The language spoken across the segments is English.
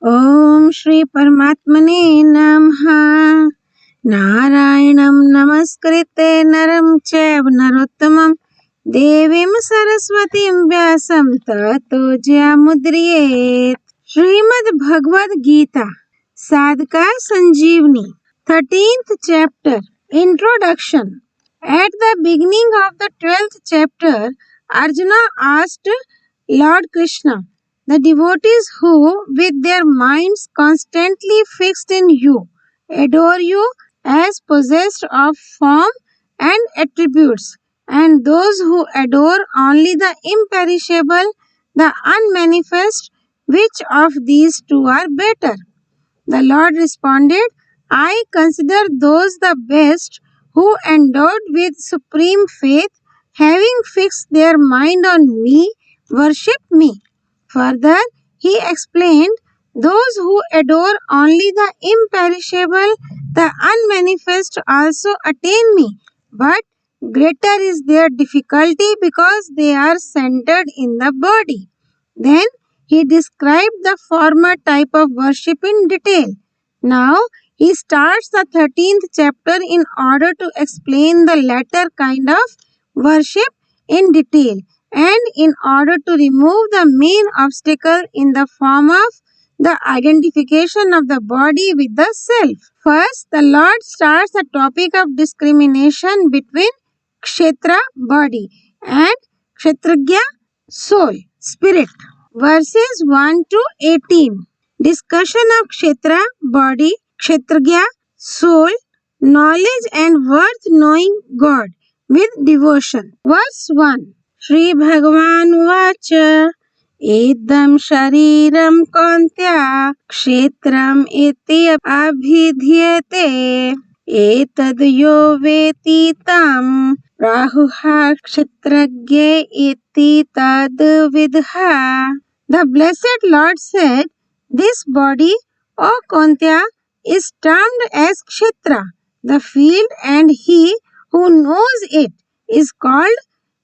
ओम श्री परमात्मने नमः। नारायणं नमस्कृत्य नरं चैव नरोत्तमं देवीं सरस्वतीं व्यासं ततो जयमुदीरयेत्। श्रीमद्भगवद्गीता साधका संजीवनी 13th chapter Introduction. At the beginning of the 12th chapter, Arjuna asked Lord Krishna, the devotees who, with their minds constantly fixed in you, adore you as possessed of form and attributes, and those who adore only the imperishable, the unmanifest, which of these two are better? The Lord responded, I consider those the best who endowed with supreme faith, having fixed their mind on me, worship me. Further, he explained, those who adore only the imperishable, the unmanifest also attain me, but greater is their difficulty because they are centered in the body. Then he described the former type of worship in detail. Now he starts the 13th chapter in order to explain the latter kind of worship in detail and in order to remove the main obstacle in the form of the identification of the body with the self. First, the Lord starts the topic of discrimination between kshetra, body, and kshetragya, soul, spirit. Verses 1 to 18. Discussion of kshetra, body, kshetragya, soul, knowledge and worth knowing God with devotion. Verse 1. Shri Bhagavan Vacha Idam Shariram Kantya Kshetram Iti Abhidhyate Etad Yo Veti Tam Rahuha Kshetragye Iti Tad Vidha. The Blessed Lord said, this body, O Kantya, is termed as Kshetra, the field, and he who knows it is called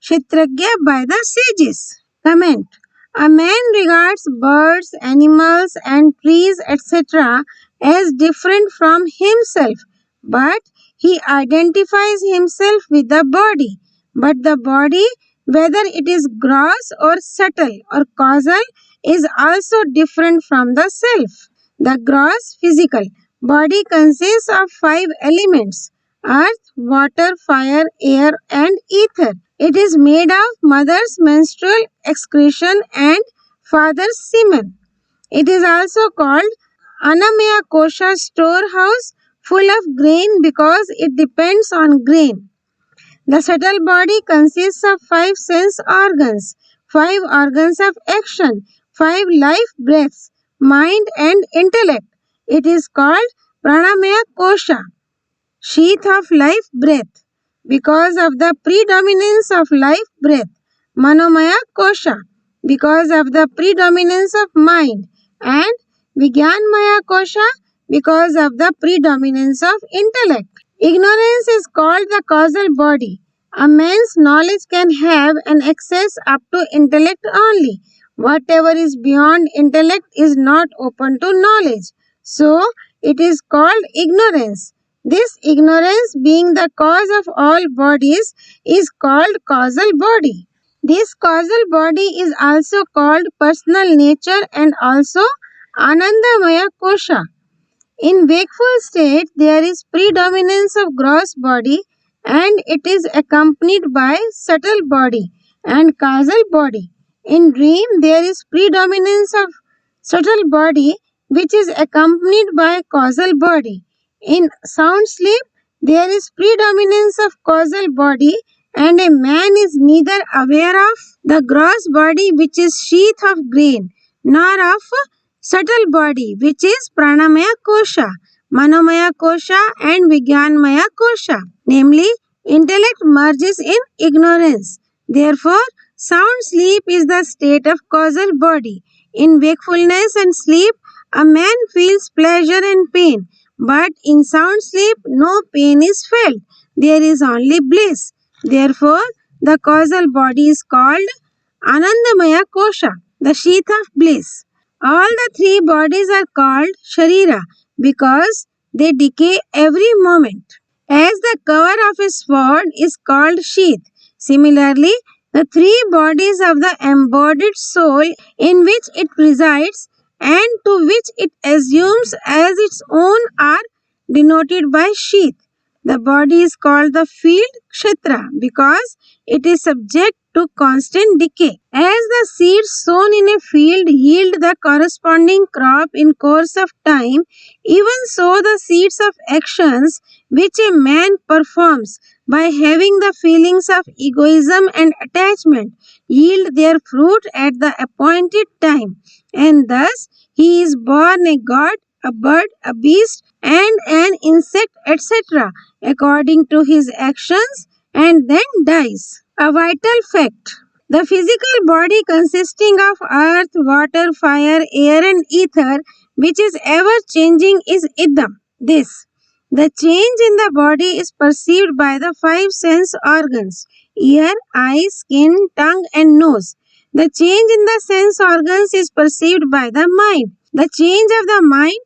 Kshetragya by the sages. Comment. A man regards birds, animals, and trees, etc. as different from himself, but he identifies himself with the body. But the body, whether it is gross or subtle or causal, is also different from the self. The gross physical body consists of 5 elements: earth, water, fire, air, and ether. It is made of mother's menstrual excretion and father's semen. It is also called Anamaya Kosha, storehouse full of grain, because it depends on grain. The subtle body consists of 5 sense organs, 5 organs of action, 5 life breaths, mind and intellect. It is called Pranamaya Kosha, sheath of life breath, because of the predominance of life breath. Manomaya Kosha, because of the predominance of mind, and Vigyanmaya Kosha, because of the predominance of intellect. Ignorance is called the causal body. A man's knowledge can have an access up to intellect only. Whatever is beyond intellect is not open to knowledge. So, it is called ignorance. This ignorance, being the cause of all bodies, is called causal body. This causal body is also called personal nature and also Anandamaya Kosha. In wakeful state, there is predominance of gross body, and it is accompanied by subtle body and causal body. In dream, there is predominance of subtle body, which is accompanied by causal body. In sound sleep, there is predominance of causal body, and a man is neither aware of the gross body, which is sheath of grain, nor of subtle body, which is Pranamaya Kosha, Manomaya Kosha, and Vigyanmaya Kosha. Namely, intellect merges in ignorance. Therefore, sound sleep is the state of causal body. In wakefulness and sleep, a man feels pleasure and pain, but in sound sleep, no pain is felt. There is only bliss. Therefore, the causal body is called Anandamaya Kosha, the sheath of bliss. All the three bodies are called Sharira because they decay every moment. As the cover of a sword is called sheath, similarly, the three bodies of the embodied soul in which it resides and to which it assumes as its own are denoted by sheath. The body is called the field kshetra because it is subject to constant decay. As the seeds sown in a field yield the corresponding crop in course of time, even so the seeds of actions which a man performs by having the feelings of egoism and attachment yield their fruit at the appointed time, and thus he is born a god, a bird, a beast, and an insect, etc., according to his actions, and then dies. A vital fact. The physical body consisting of earth, water, fire, air, and ether, which is ever changing, is idam. This. The change in the body is perceived by the five sense organs ear, eye, skin, tongue, and nose. The change in the sense organs is perceived by the mind. The change of the mind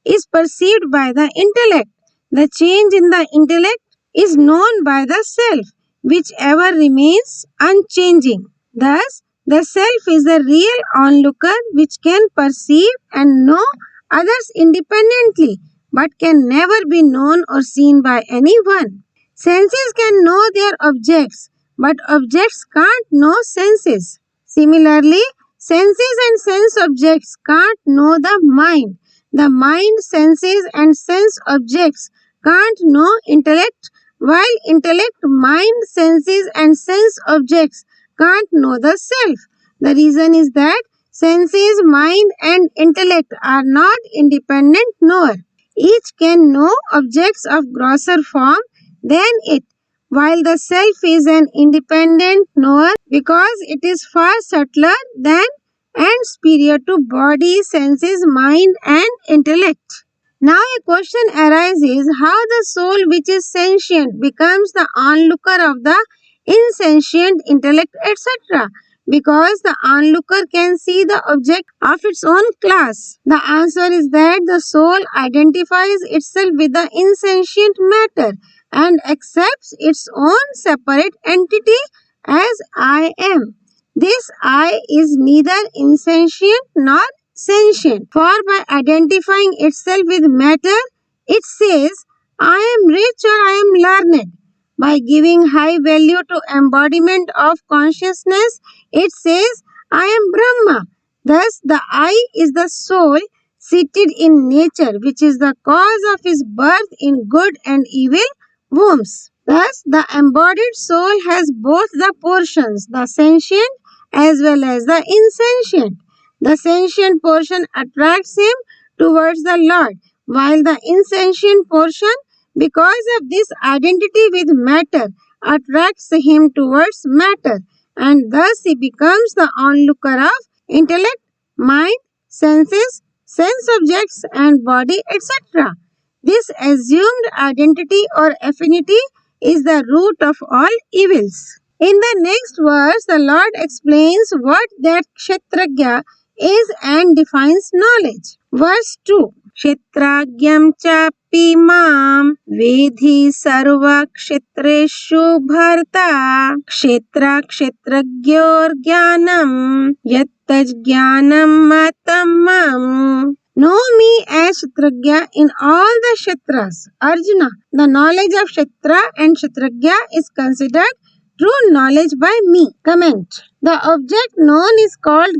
is perceived by the intellect. The change in the intellect is known by the self, which ever remains unchanging. Thus, the self is the real onlooker which can perceive and know others independently but can never be known or seen by anyone. Senses can know their objects, but objects can't know senses. Similarly, senses and sense objects can't know the mind. The mind, senses, and sense objects can't know intellect, while intellect, mind, senses, and sense objects can't know the self. The reason is that senses, mind, and intellect are not independent knower. Each can know objects of grosser form than it, while the self is an independent knower because it is far subtler than and superior to body, senses, mind, and intellect. Now a question arises how the soul which is sentient becomes the onlooker of the insentient intellect, etc. Because the onlooker can see the object of its own class. The answer is that the soul identifies itself with the insentient matter and accepts its own separate entity as I am. This I is neither insentient nor sentient, for by identifying itself with matter, it says, I am rich or I am learned. By giving high value to embodiment of consciousness, it says, I am Brahma. Thus, the I is the soul seated in nature, which is the cause of his birth in good and evil wombs. Thus, the embodied soul has both the portions, the sentient as well as the insentient. The sentient portion attracts him towards the Lord, while the insentient portion, because of this identity with matter, attracts him towards matter, and thus he becomes the onlooker of intellect, mind, senses, sense objects, and body, etc. This assumed identity or affinity is the root of all evils. In the next verse, the Lord explains what that Kshetragya is and defines knowledge. Verse 2. Kshetragyam chapi mam vedhi sarva kshetreshu bharta kshetra kshetragyor jnanam yattaj jnanam matamam. Know me as Kshetragya in all the Kshetras. Arjuna, the knowledge of Kshetra and Kshetragya is considered true knowledge by me. Comment. The object known is called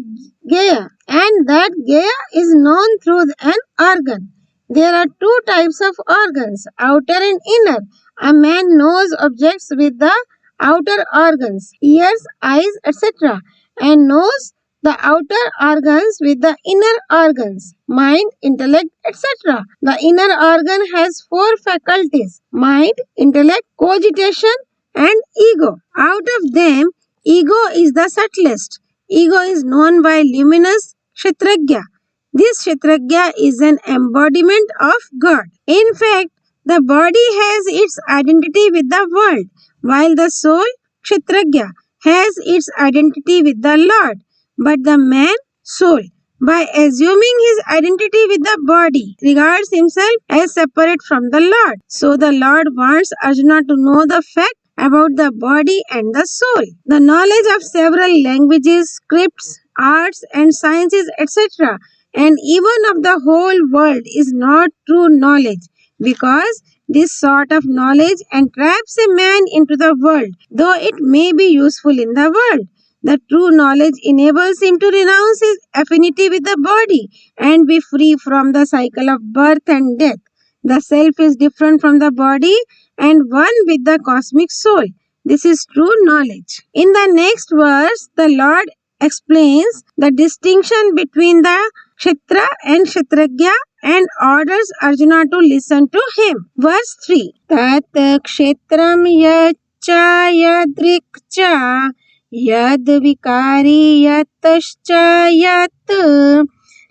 Gaya, and that Gaya is known through an organ. There are two types of organs, outer and inner. A man knows objects with the outer organs, ears, eyes, etc., and knows the outer organs with the inner organs, mind, intellect, etc. The inner organ has four faculties: mind, intellect, cogitation, and ego. Out of them, ego is the subtlest. Ego is known by luminous Kshetragya. This Kshetragya is an embodiment of God. In fact, the body has its identity with the world, while the soul, Kshetragya, has its identity with the Lord. But the man, soul, by assuming his identity with the body, regards himself as separate from the Lord. So the Lord wants Arjuna to know the fact about the body and the soul. The knowledge of several languages, scripts, arts and sciences, etc., and even of the whole world is not true knowledge, because this sort of knowledge entraps a man into the world, though it may be useful in the world. The true knowledge enables him to renounce his affinity with the body and be free from the cycle of birth and death. The self is different from the body and one with the cosmic soul. This is true knowledge. In the next verse, the Lord explains the distinction between the Kshetra and Kshetragya and orders Arjuna to listen to him. Verse 3. Tat kshetram yacha yadrikcha yad vikari yatascha yat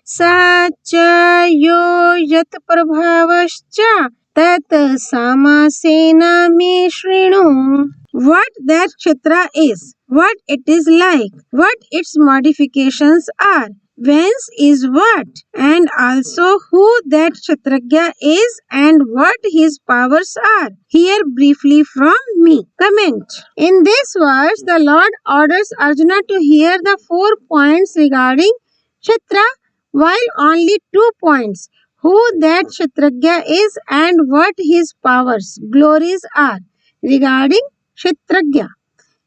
sacha yo yat prabhavascha tat samasena me shrinu. What that kshetra is, what it is like, what its modifications are, whence is what, and also who that kshatragya is and what his powers are. Hear briefly from me. Comment. In this verse, the Lord orders Arjuna to hear the 4 points regarding kshetra, while only 2 points, who that kshatragya is and what his powers, glories are, regarding kshetragya.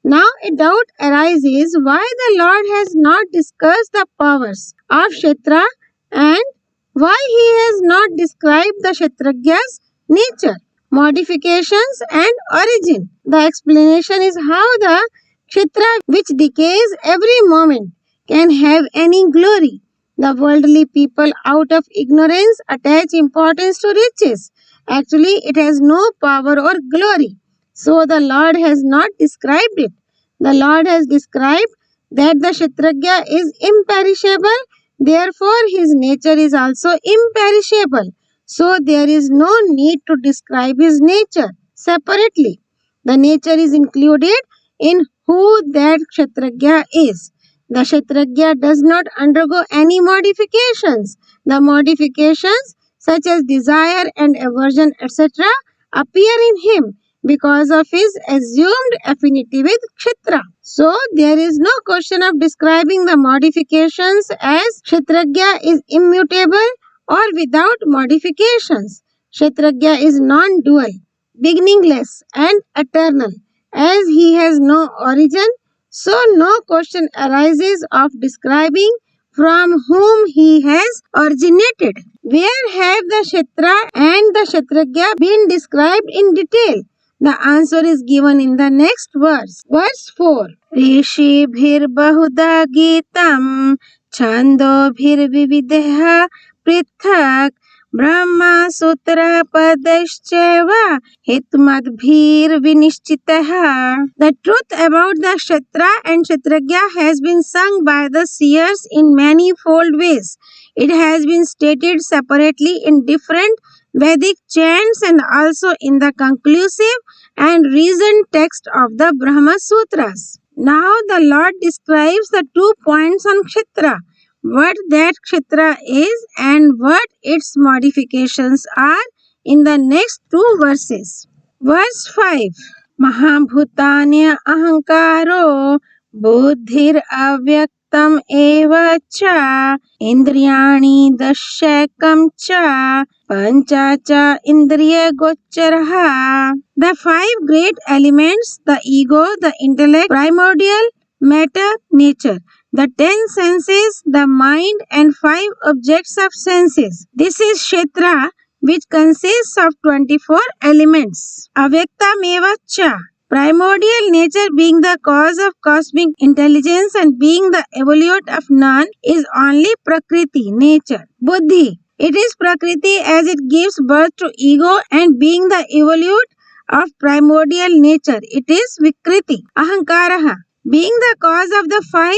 Now a doubt arises why the Lord has not discussed the powers of Kshetra and why he has not described the Kshetragya's nature, modifications and origin. The explanation is how the Kshetra, which decays every moment, can have any glory. The worldly people, out of ignorance, attach importance to riches. Actually, it has no power or glory. So the Lord has not described it. The Lord has described that the Kshetragya is imperishable, therefore his nature is also imperishable. So there is no need to describe his nature separately. The nature is included in who that Kshetragya is. The Kshetragya does not undergo any modifications. The modifications such as desire and aversion etc. appear in him because of his assumed affinity with Kshetra. So, there is no question of describing the modifications as Kshetragya is immutable or without modifications. Kshetragya is non-dual, beginningless and eternal. As he has no origin, so no question arises of describing from whom he has originated. Where have the Kshetra and the Kshetragya been described in detail? The answer is given in the next verse. Verse 4. Rishi bhir bahuda gitam chando bhir vividha prithak brahma sutra padashcheva hitmad bhir vinishchitaha. The truth about the Kshetra and Kshetragya has been sung by the seers in manifold ways. It has been stated separately in different Vedic chants and also in the conclusive and reasoned text of the Brahma Sutras. Now the Lord describes the 2 points on Kshetra, what that Kshetra is and what its modifications are in the next 2 verses. Verse 5. Mahabhutanya ahankaro buddhir avyaktam eva cha indriyani dasyakam cha panchacha indriya gocharaha. The 5 great elements, the ego, the intellect, primordial, matter, nature, the 10 senses, the mind and 5 objects of senses. This is Kshetra, which consists of 24 elements. Avyaktameva cha. Primordial nature being the cause of cosmic intelligence and being the evolute of none is only Prakriti, nature. Buddhi. It is Prakriti as it gives birth to ego and being the evolute of primordial nature. It is Vikriti. Ahankaraha. Being the cause of the 5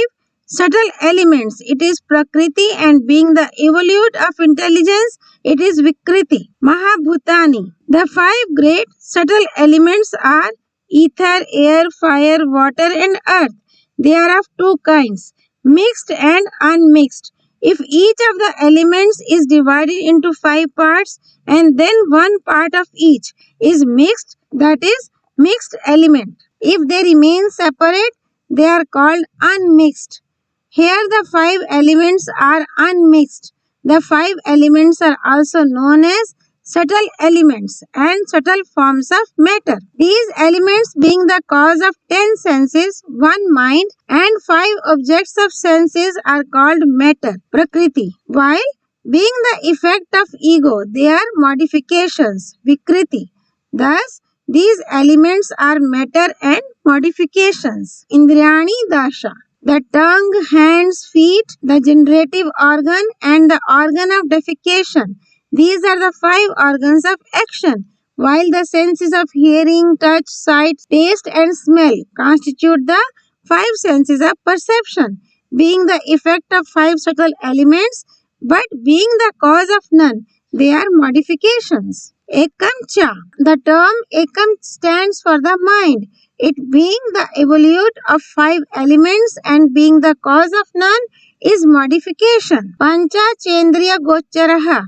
subtle elements. It is Prakriti and being the evolute of intelligence. It is Vikriti. Mahabhutani. The 5 great subtle elements are ether, air, fire, water and earth. They are of 2 kinds, mixed and unmixed. If each of the elements is divided into 5 parts and then one part of each is mixed, that is mixed element. If they remain separate, they are called unmixed. Here the 5 elements are unmixed. The 5 elements are also known as subtle elements and subtle forms of matter. These elements being the cause of 10 senses, 1 mind and 5 objects of senses are called matter, prakriti. While being the effect of ego, they are modifications, vikriti. Thus, these elements are matter and modifications. Indriyani dasha. The tongue, hands, feet, the generative organ and the organ of defecation. These are the 5 organs of action, while the senses of hearing, touch, sight, taste and smell constitute the 5 senses of perception, being the effect of 5 subtle elements, but being the cause of none. They are modifications. Ekam cha. The term ekam stands for the mind. It being the evolute of 5 elements and being the cause of none is modification. Pancha chendriya gocharaha.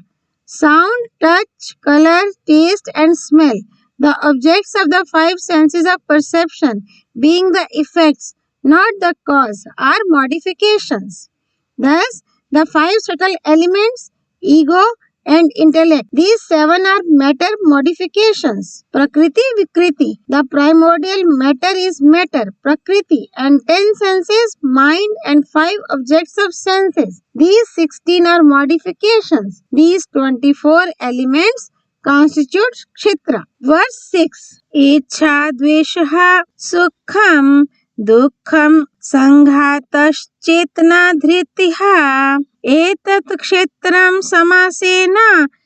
Sound, touch, color, taste and smell. The objects of the 5 senses of perception being the effects, not the cause, are modifications. Thus, the 5 subtle elements, ego, and intellect. These 7 are matter modifications. Prakriti, Vikriti. The primordial matter is matter, Prakriti, and 10 senses, mind, and 5 objects of senses. These 16 are modifications. These 24 elements constitute Kshitra. Verse 6. Ichha dvesha sukham dukham sanghatashchetna dhritiha एतत् क्षेत्रं समासेन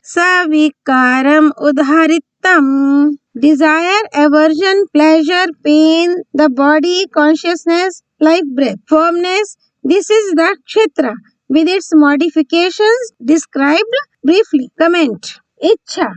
सविकारम् उदाहरितम्. Desire, aversion, pleasure, pain, the body, consciousness, life, breath, firmness. This is the kshetra with its modifications described briefly. Comment. Ichha.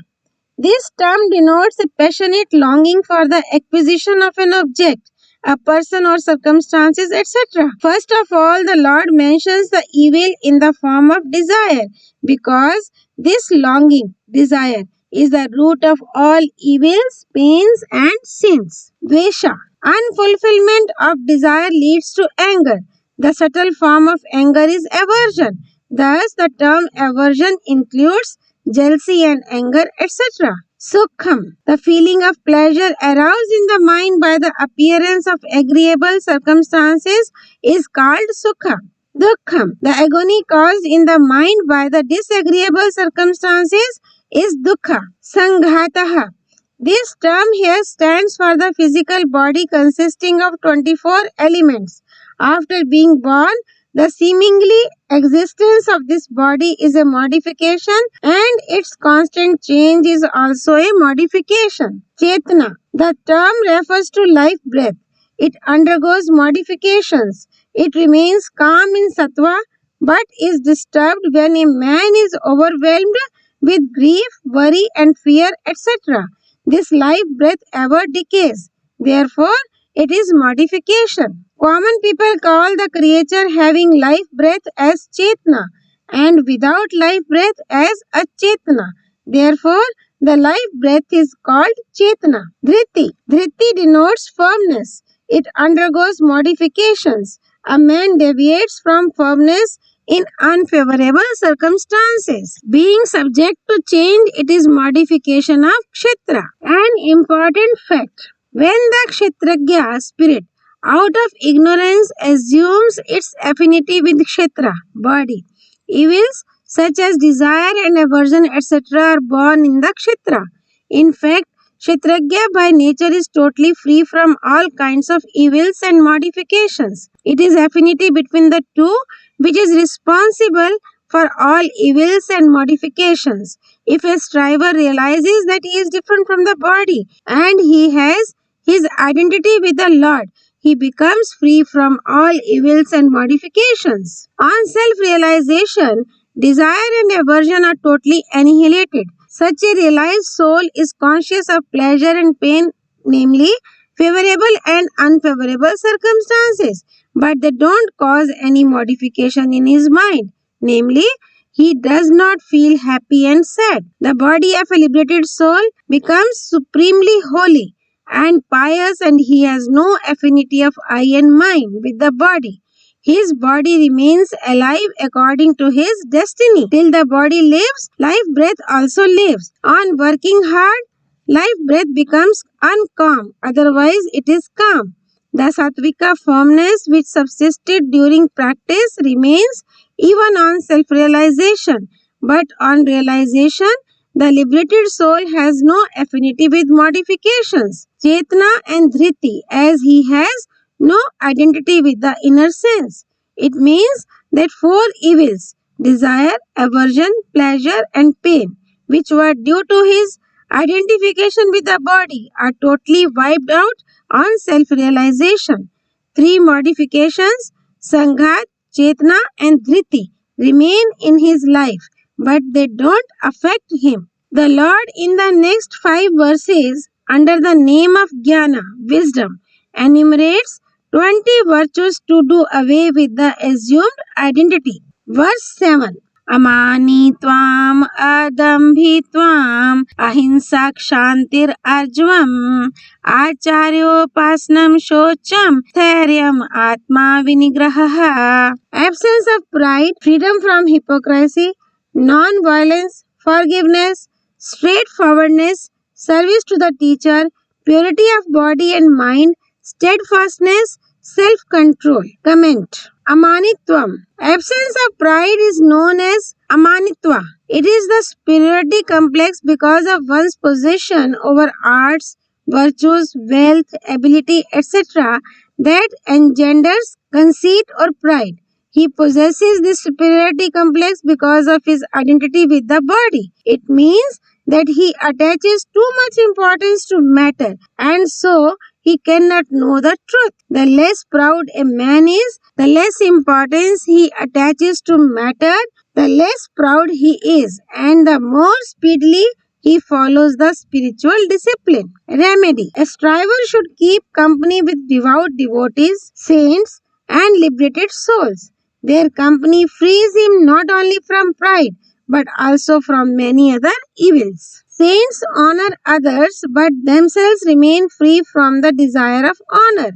This term denotes a passionate longing for the acquisition of an object, a person or circumstances, etc. First of all, the Lord mentions the evil in the form of desire, because this longing, desire, is the root of all evils, pains and sins. Dvesha. Unfulfillment of desire leads to anger. The subtle form of anger is aversion. Thus, the term aversion includes jealousy and anger, etc. Sukham. The feeling of pleasure aroused in the mind by the appearance of agreeable circumstances is called sukha. Dukkham. The agony caused in the mind by the disagreeable circumstances is dukkha. Sanghataha. This term here stands for the physical body consisting of 24 elements. After being born, the seemingly existence of this body is a modification and its constant change is also a modification. Chetna. The term refers to life breath. It undergoes modifications. It remains calm in sattva but is disturbed when a man is overwhelmed with grief, worry and fear, etc. This life breath ever decays. Therefore, it is modification. Common people call the creature having life breath as Chetna and without life breath as Achetna. Therefore, the life breath is called Chetna. Dhriti. Dhriti denotes firmness. It undergoes modifications. A man deviates from firmness in unfavorable circumstances. Being subject to change, it is modification of Kshetra. An important fact. When the Kshetragya spirit out of ignorance assumes its affinity with Kshetra, body, evils such as desire and aversion etc. are born in the Kshetra. In fact, Kshetragya by nature is totally free from all kinds of evils and modifications. It is affinity between the two which is responsible for all evils and modifications. If a striver realizes that he is different from the body and he has his identity with the Lord, he becomes free from all evils and modifications. On self-realization, desire and aversion are totally annihilated. Such a realized soul is conscious of pleasure and pain, namely favorable and unfavorable circumstances, but they don't cause any modification in his mind. namely, he does not feel happy and sad. The body of a liberated soul becomes supremely holy and pious, and he has no affinity of eye and mind with the body. His body remains alive according to his destiny. Till the body lives, life breath also lives. On working hard, life breath becomes uncalm, otherwise it is calm. The sattvika firmness which subsisted during practice remains even on self-realization. But on realization, the liberated soul has no affinity with modifications, chetna and dhriti, as he has no identity with the inner sense. It means that four evils, desire, aversion, pleasure and pain, which were due to his identification with the body, are totally wiped out on self-realization. Three modifications, sanghat, chetna and dhriti, remain in his life, but they don't affect him. The Lord in the next 5 verses, under the name of Jnana, wisdom, enumerates 20 virtues to do away with the assumed identity. Verse 7. Amani tvam adambhi tvam ahimsa kshantir arjvam acharyopasnam shocham thairyam atma vinigraha. Absence of pride, freedom from hypocrisy, non-violence, forgiveness, straightforwardness, service to the teacher, purity of body and mind, steadfastness, self-control. Comment. Amanitvam. Absence of pride is known as amanitva. It is the superiority complex because of one's possession over arts, virtues, wealth, ability, etc. that engenders conceit or pride. He possesses this superiority complex because of his identity with the body. It means that he attaches too much importance to matter, and so he cannot know the truth. The less proud a man is, the less importance he attaches to matter, the less proud he is, and the more speedily he follows the spiritual discipline. Remedy. A striver should keep company with devout devotees, saints, and liberated souls. Their company frees him not only from pride, but also from many other evils. Saints honor others, but themselves remain free from the desire of honor.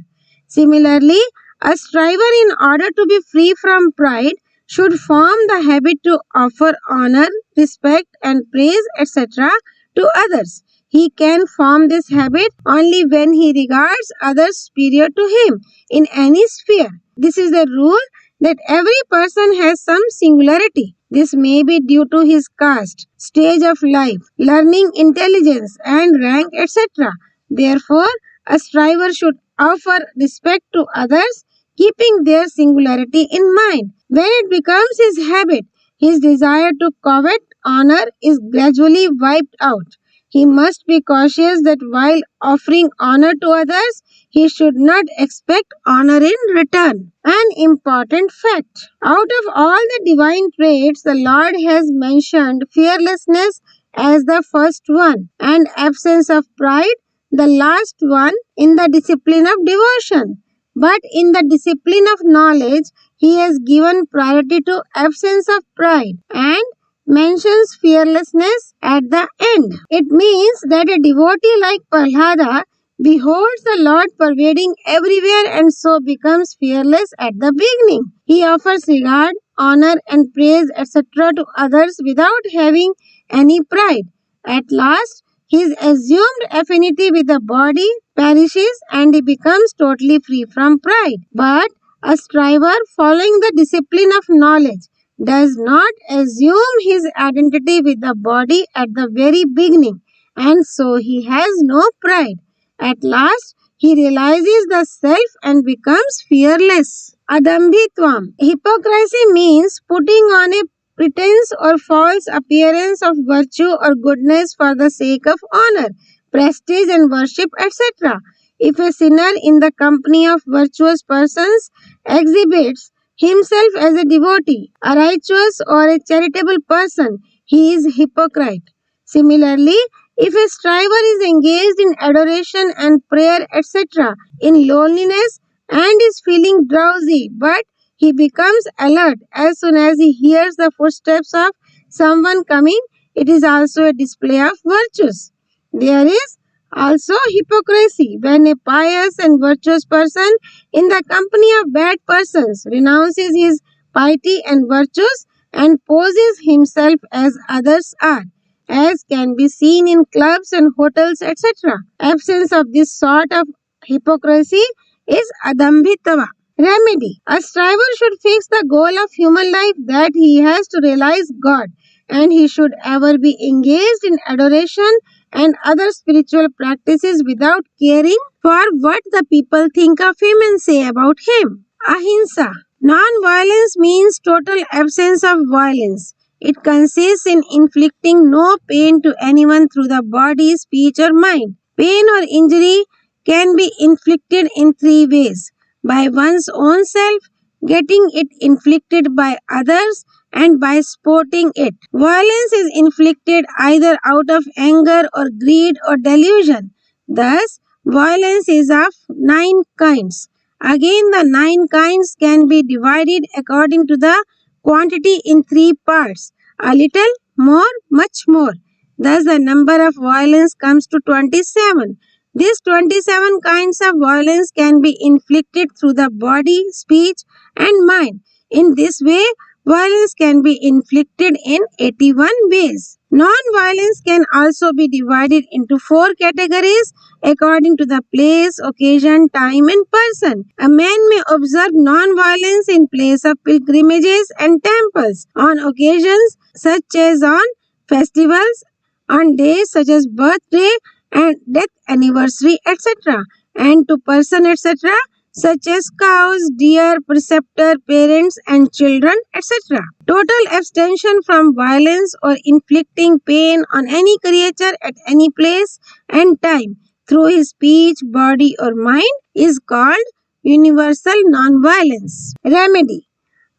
Similarly, a striver, in order to be free from pride, should form the habit to offer honor, respect, and praise, etc. to others. He can form this habit only when he regards others superior to him in any sphere. This is the rule that every person has some singularity. This may be due to his caste, stage of life, learning, intelligence, and rank, etc. Therefore, a striver should offer respect to others, keeping their singularity in mind. When it becomes his habit, his desire to covet honor is gradually wiped out. He must be cautious that while offering honor to others, he should not expect honor in return. An important fact. Out of all the divine traits, the Lord has mentioned fearlessness as the first one and absence of pride the last one in the discipline of devotion. But in the discipline of knowledge, he has given priority to absence of pride and mentions fearlessness at the end. It means that a devotee like Prahlada beholds the Lord pervading everywhere and so becomes fearless at the beginning. He offers regard, honor and praise etc. to others without having any pride. At last, his assumed affinity with the body perishes and he becomes totally free from pride. But a striver following the discipline of knowledge does not assume his identity with the body at the very beginning, and so he has no pride. At last, he realizes the self and becomes fearless. Adambhitvam. Hypocrisy means putting on a pretense or false appearance of virtue or goodness for the sake of honor, prestige and worship, etc. If a sinner in the company of virtuous persons exhibits himself as a devotee, a righteous or a charitable person, he is hypocrite. Similarly, if a striver is engaged in adoration and prayer, etc., in loneliness and is feeling drowsy, but He becomes alert as soon as he hears the footsteps of someone coming. It is also a display of virtues. There is also hypocrisy when a pious and virtuous person in the company of bad persons renounces his piety and virtues and poses himself as others are, as can be seen in clubs and hotels, etc. Absence of this sort of hypocrisy is adambhitava. Remedy. A striver should fix the goal of human life that he has to realize God, and he should ever be engaged in adoration and other spiritual practices without caring for what the people think of him and say about him. Ahimsa. Non-violence means total absence of violence. It consists in inflicting no pain to anyone through the body, speech, or mind. Pain or injury can be inflicted in three ways: by one's own self, getting it inflicted by others, and by sporting it. Violence is inflicted either out of anger or greed or delusion. Thus, violence is of 9 kinds. Again, the 9 kinds can be divided according to the quantity in 3 parts: a little, more, much more. Thus, the number of violence comes to 27. These 27 kinds of violence can be inflicted through the body, speech, and mind. In this way, violence can be inflicted in 81 ways. Non-violence can also be divided into 4 categories according to the place, occasion, time, and person. A man may observe non-violence in place of pilgrimages and temples, on occasions such as on festivals, on days such as birthday and death anniversary, etc., and to person, etc., such as cows, deer, preceptor, parents, and children, etc. Total abstention from violence or inflicting pain on any creature at any place and time through his speech, body, or mind is called universal non-violence. Remedy.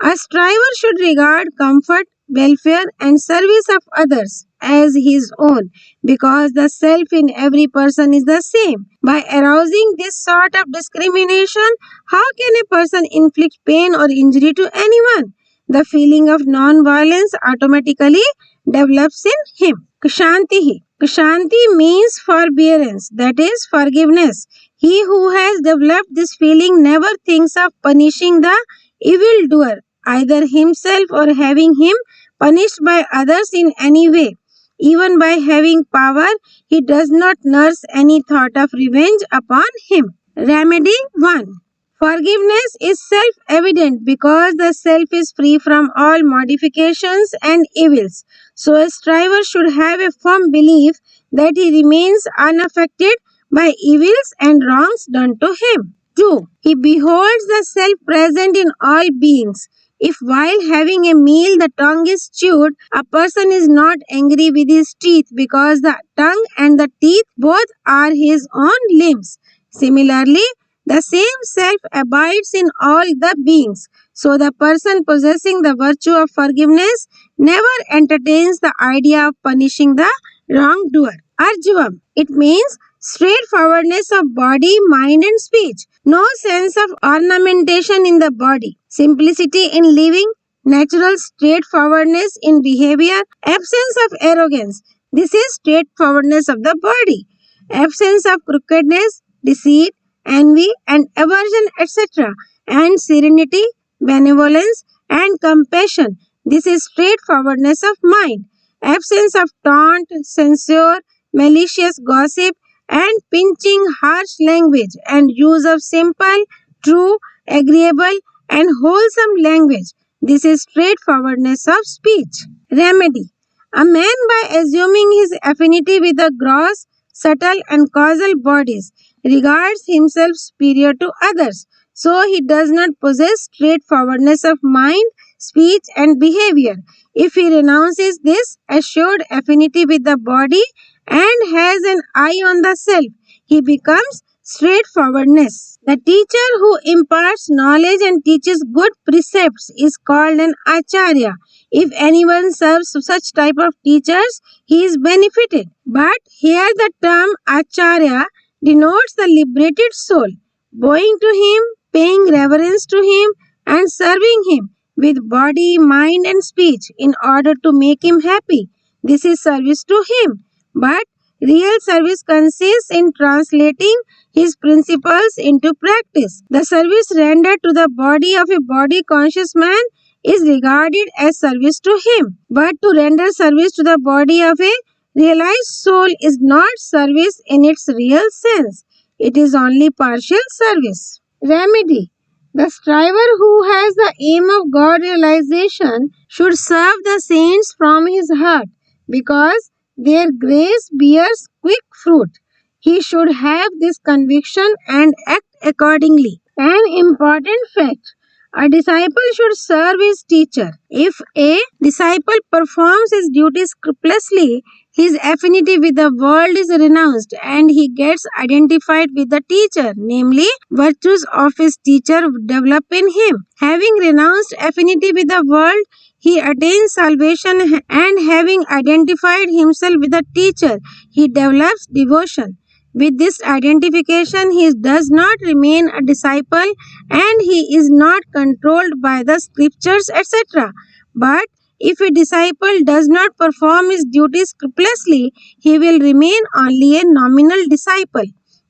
A striver should regard comfort, welfare, and service of others as his own, because the self in every person is the same. By arousing this sort of discrimination, how can a person inflict pain or injury to anyone? The feeling of non-violence automatically develops in him. Kshantihi. Kshanti means forbearance, that is, forgiveness. He who has developed this feeling never thinks of punishing the evildoer, either himself or having him punished by others in any way. Even by having power, he does not nurse any thought of revenge upon him. Remedy 1. Forgiveness is self-evident because the self is free from all modifications and evils. So a striver should have a firm belief that he remains unaffected by evils and wrongs done to him. 2. He beholds the self present in all beings. If while having a meal the tongue is chewed, a person is not angry with his teeth because the tongue and the teeth both are his own limbs. Similarly, the same self abides in all the beings. So the person possessing the virtue of forgiveness never entertains the idea of punishing the wrongdoer. Arjavam. It means straightforwardness of body, mind, and speech. No sense of ornamentation in the body. Simplicity in living. Natural straightforwardness in behavior. Absence of arrogance. This is straightforwardness of the body. Absence of crookedness, deceit, envy, and aversion, etc. And serenity, benevolence, and compassion. This is straightforwardness of mind. Absence of taunt, censure, malicious gossip, and pinching harsh language, and use of simple, true, agreeable, and wholesome language. This is straightforwardness of speech. Remedy. A man, by assuming his affinity with the gross, subtle, and causal bodies, regards himself superior to others. So he does not possess straightforwardness of mind, speech, and behavior. If he renounces this assured affinity with the body and has an eye on the self, he becomes straightforwardness. The teacher who imparts knowledge and teaches good precepts is called an acharya. If anyone serves such type of teachers, he is benefited. But here the term acharya denotes the liberated soul. Bowing to him, paying reverence to him, and serving him with body, mind, and speech in order to make him happy. This is service to him. But real service consists in translating his principles into practice. The service rendered to the body of a body conscious man is regarded as service to him. But to render service to the body of a realized soul is not service in its real sense. It is only partial service. Remedy. The striver who has the aim of God realization should serve the saints from his heart because their grace bears quick fruit. He should have this conviction and act accordingly. An important fact. A disciple should serve his teacher. If a disciple performs his duty scrupulously, his affinity with the world is renounced and he gets identified with the teacher, namely, virtues of his teacher develop in him. Having renounced affinity with the world, he attains salvation and having identified himself with the teacher, he develops devotion. With this identification, he does not remain a disciple and he is not controlled by the scriptures, etc. But if a disciple does not perform his duties scrupulously, he will remain only a nominal disciple,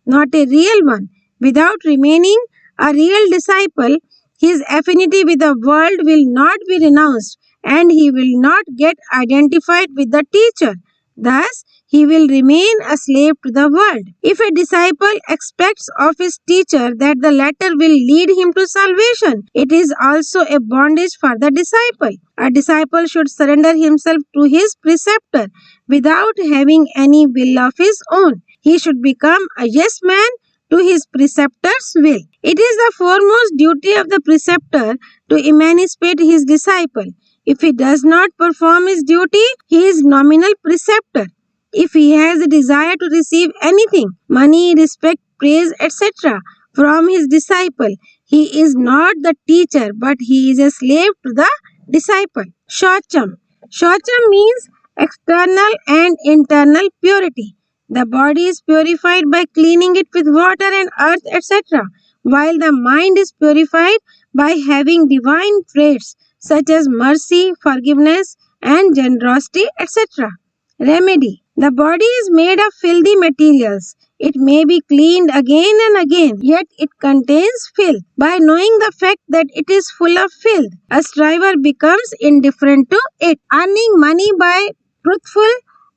not a real one. Without remaining a real disciple, his affinity with the world will not be renounced and he will not get identified with the teacher. Thus, he will remain a slave to the world. If a disciple expects of his teacher that the latter will lead him to salvation, it is also a bondage for the disciple. A disciple should surrender himself to his preceptor without having any will of his own. He should become a yes man to his preceptor's will. It is the foremost duty of the preceptor to emancipate his disciple. If he does not perform his duty, he is nominal preceptor. If he has a desire to receive anything, money, respect, praise, etc., from his disciple, he is not the teacher, but he is a slave to the disciple. Shaucham. Shaucham means external and internal purity. The body is purified by cleaning it with water and earth, etc., while the mind is purified by having divine traits such as mercy, forgiveness, and generosity, etc. Remedy. The body is made of filthy materials. It may be cleaned again and again, yet it contains filth. By knowing the fact that it is full of filth, a striver becomes indifferent to it. Earning money by truthful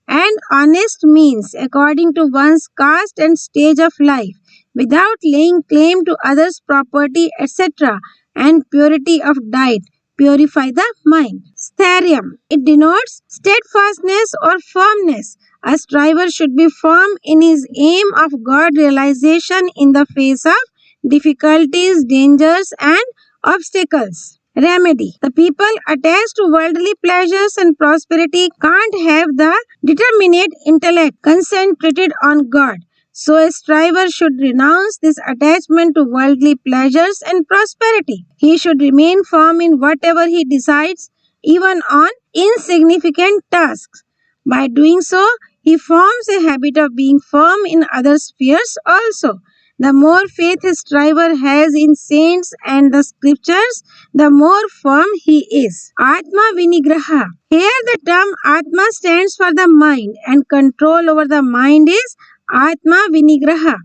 and honest means, according to one's caste and stage of life, without laying claim to others' property, etc., and purity of diet, purify the mind. Sthairyam. It denotes steadfastness or firmness. A striver should be firm in his aim of God realization in the face of difficulties, dangers, and obstacles. Remedy. The people attached to worldly pleasures and prosperity can't have the determinate intellect concentrated on God. So a striver should renounce this attachment to worldly pleasures and prosperity. He should remain firm in whatever he decides, even on insignificant tasks. By doing so, he forms a habit of being firm in other spheres also. The more faith a striver has in saints and the scriptures, the more firm he is. Atma Vinigraha. Here the term Atma stands for the mind and control over the mind is Atma Vinigraha.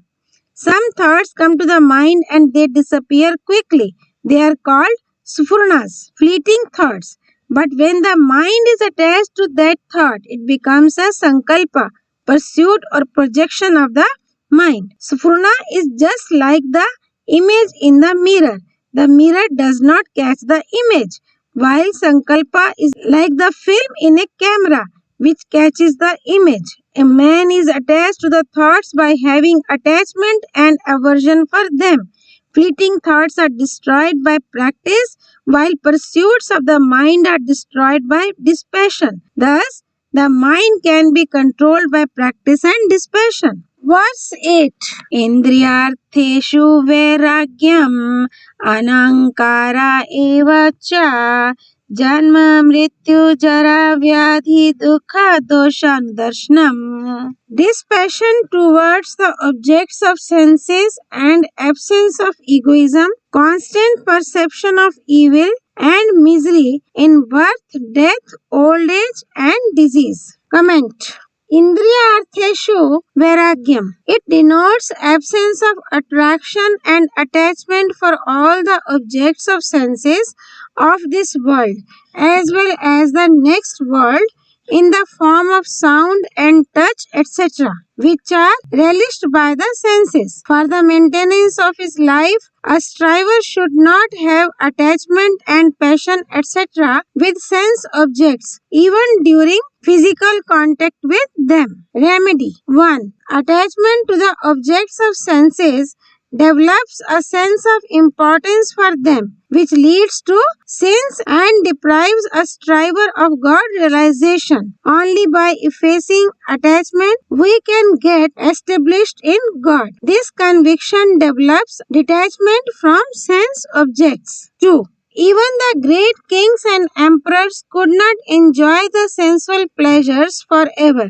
Some thoughts come to the mind and they disappear quickly. They are called Sufurnas, fleeting thoughts. But when the mind is attached to that thought, it becomes a Sankalpa, pursuit or projection of the mind. Sufurna is just like the image in the mirror. The mirror does not catch the image, while Sankalpa is like the film in a camera, which catches the image. A man is attached to the thoughts by having attachment and aversion for them. Fleeting thoughts are destroyed by practice, while pursuits of the mind are destroyed by dispassion. Thus, the mind can be controlled by practice and dispassion. Verse 8. Indriyartheshu vairagyam anankara eva cha janma mrityu jara vyadhi dukha doshan darshanam. Dispassion towards the objects of senses and absence of egoism constant perception of evil and misery in birth, death, old age, and disease. Comment. Indriyartheshu vairagyam. It denotes absence of attraction and attachment for all the objects of senses of this world as well as the next world in the form of sound and touch, etc., which are relished by the senses. For the maintenance of his life, a striver should not have attachment and passion, etc., with sense objects, even during physical contact with them. Remedy 1. Attachment to the objects of senses develops a sense of importance for them, which leads to sins and deprives a striver of God realization. Only by effacing attachment we can get established in God. This conviction develops detachment from sense objects. 2. Even the great kings and emperors could not enjoy the sensual pleasures forever.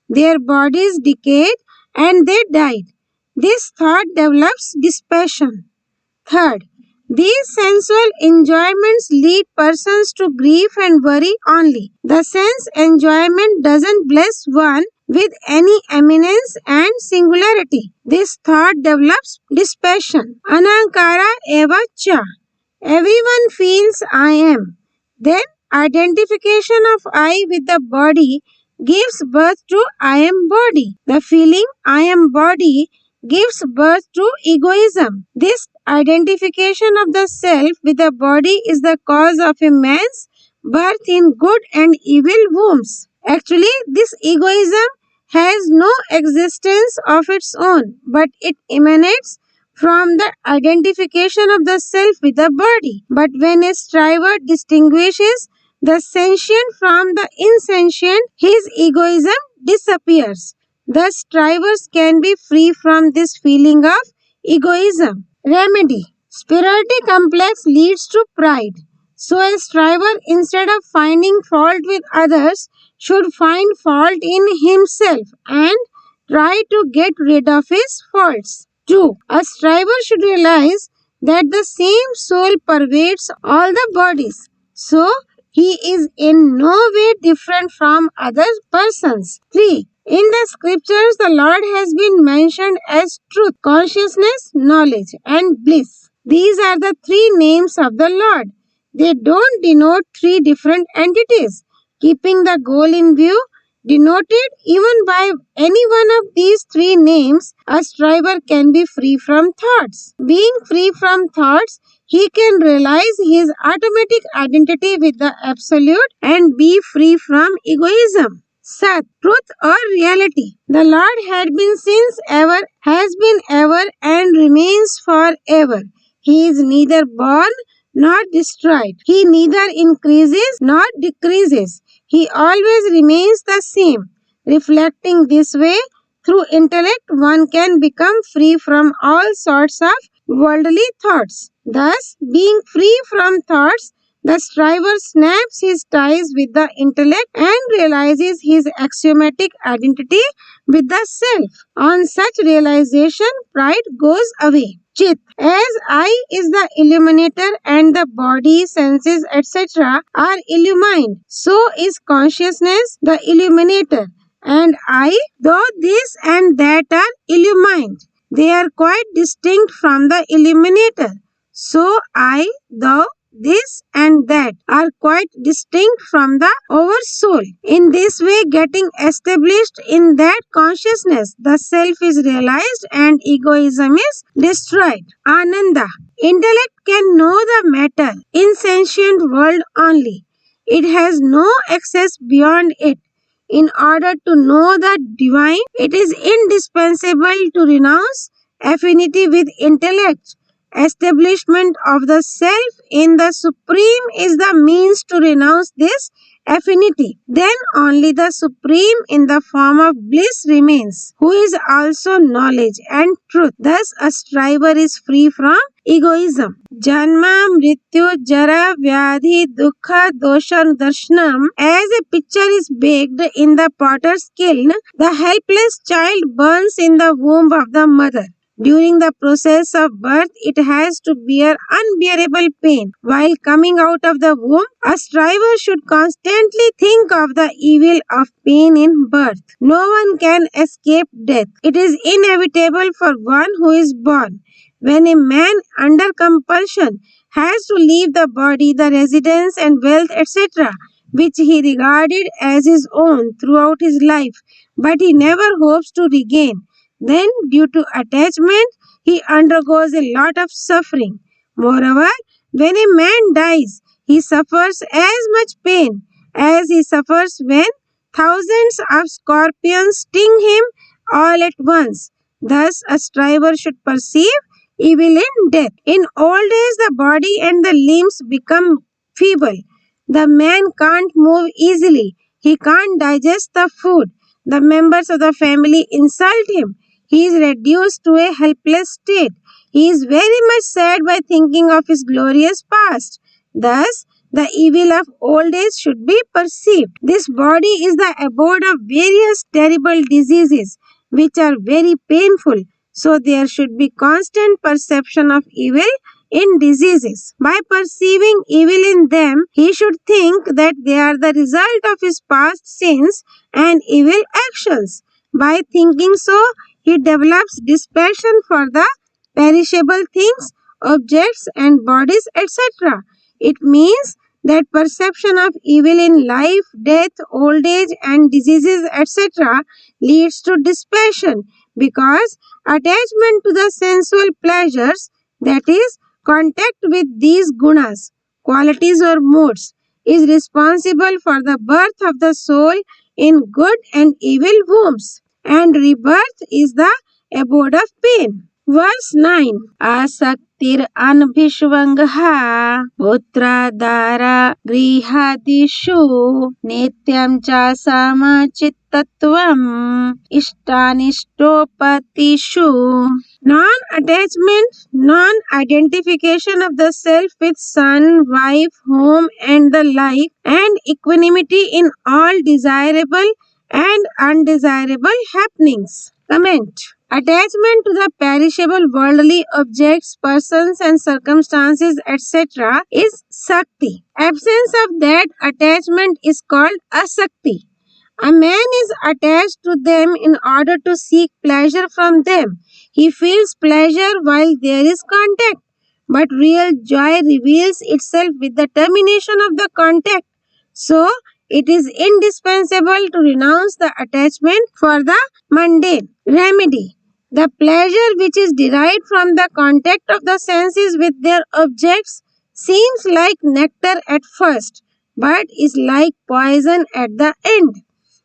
Their bodies decayed and they died. This thought develops dispassion. Third, these sensual enjoyments lead persons to grief and worry only. The sense enjoyment doesn't bless one with any eminence and singularity. This thought develops dispassion. Anankara eva cha. Everyone feels I am. Then identification of I with the body gives birth to I am body. The feeling I am body gives birth to egoism. This identification of the self with the body is the cause of a man's birth in good and evil wombs. Actually, this egoism has no existence of its own, but it emanates from the identification of the self with the body. But when a striver distinguishes the sentient from the insentient, his egoism disappears. Thus, strivers can be free from this feeling of egoism. Remedy. Superiority complex leads to pride. So, a striver, instead of finding fault with others, should find fault in himself and try to get rid of his faults. 2. A striver should realize that the same soul pervades all the bodies. So, he is in no way different from other persons. 3. In the scriptures, the Lord has been mentioned as truth, consciousness, knowledge, and bliss. These are the three names of the Lord. They don't denote three different entities. Keeping the goal in view, denoted even by any one of these three names, a striver can be free from thoughts. Being free from thoughts, he can realize his automatic identity with the Absolute and be free from egoism. Sat, truth or reality. The Lord had been since ever, has been ever, and remains forever. He is neither born nor destroyed. He neither increases nor decreases. He always remains the same. Reflecting this way, through intellect, one can become free from all sorts of worldly thoughts. Thus, being free from thoughts, the striver snaps his ties with the intellect and realizes his axiomatic identity with the self. On such realization, pride goes away. Chit, as I is the illuminator and the body, senses, etc. are illumined, so is consciousness the illuminator, and I, though this and that are illumined, they are quite distinct from the illuminator. So I, thou, this and that are quite distinct from the oversoul. In this way, getting established in that consciousness, the self is realized and egoism is destroyed. Ananda. Intellect can know the matter, insentient world only. It has no access beyond it. In order to know the divine, it is indispensable to renounce affinity with intellect. Establishment of the self in the Supreme is the means to renounce this affinity. Then only the Supreme in the form of bliss remains, who is also knowledge and truth. Thus, a striver is free from egoism. Janma, Mrityu, Jara, Vyadhi, Dukha, Dosha, Darshanam. As a picture is baked in the potter's kiln, the helpless child burns in the womb of the mother. During the process of birth, it has to bear unbearable pain. While coming out of the womb, a striver should constantly think of the evil of pain in birth. No one can escape death. It is inevitable for one who is born. When a man under compulsion has to leave the body, the residence and wealth, etc., which he regarded as his own throughout his life, but he never hopes to regain, then, due to attachment, he undergoes a lot of suffering. Moreover, when a man dies, he suffers as much pain as he suffers when thousands of scorpions sting him all at once. Thus, a striver should perceive evil in death. In old age, the body and the limbs become feeble. The man can't move easily. He can't digest the food. The members of the family insult him. He is reduced to a helpless state. He is very much sad by thinking of his glorious past. Thus, the evil of old age should be perceived. This body is the abode of various terrible diseases which are very painful. So, there should be constant perception of evil in diseases. By perceiving evil in them, he should think that they are the result of his past sins and evil actions. By thinking so, he develops dispassion for the perishable things, objects, and bodies, etc. It means that perception of evil in life, death, old age, and diseases, etc., leads to dispassion because attachment to the sensual pleasures, that is, contact with these gunas, qualities or moods, is responsible for the birth of the soul in good and evil wombs, and rebirth is the abode of pain. Verse 9. Asaktir anbhishvangha putradara grihadishu nityam cha samachittatvam ishtanistopatishu. Non-attachment, non-identification of the self with son, wife, home and the like, and equanimity in all desirable and undesirable happenings. Comment. Attachment to the perishable worldly objects, persons and circumstances, etc. is Sakti. Absence of that attachment is called Asakti. A man is attached to them in order to seek pleasure from them. He feels pleasure while there is contact, but real joy reveals itself with the termination of the contact. So, it is indispensable to renounce the attachment for the mundane. Remedy. The pleasure which is derived from the contact of the senses with their objects seems like nectar at first, but is like poison at the end.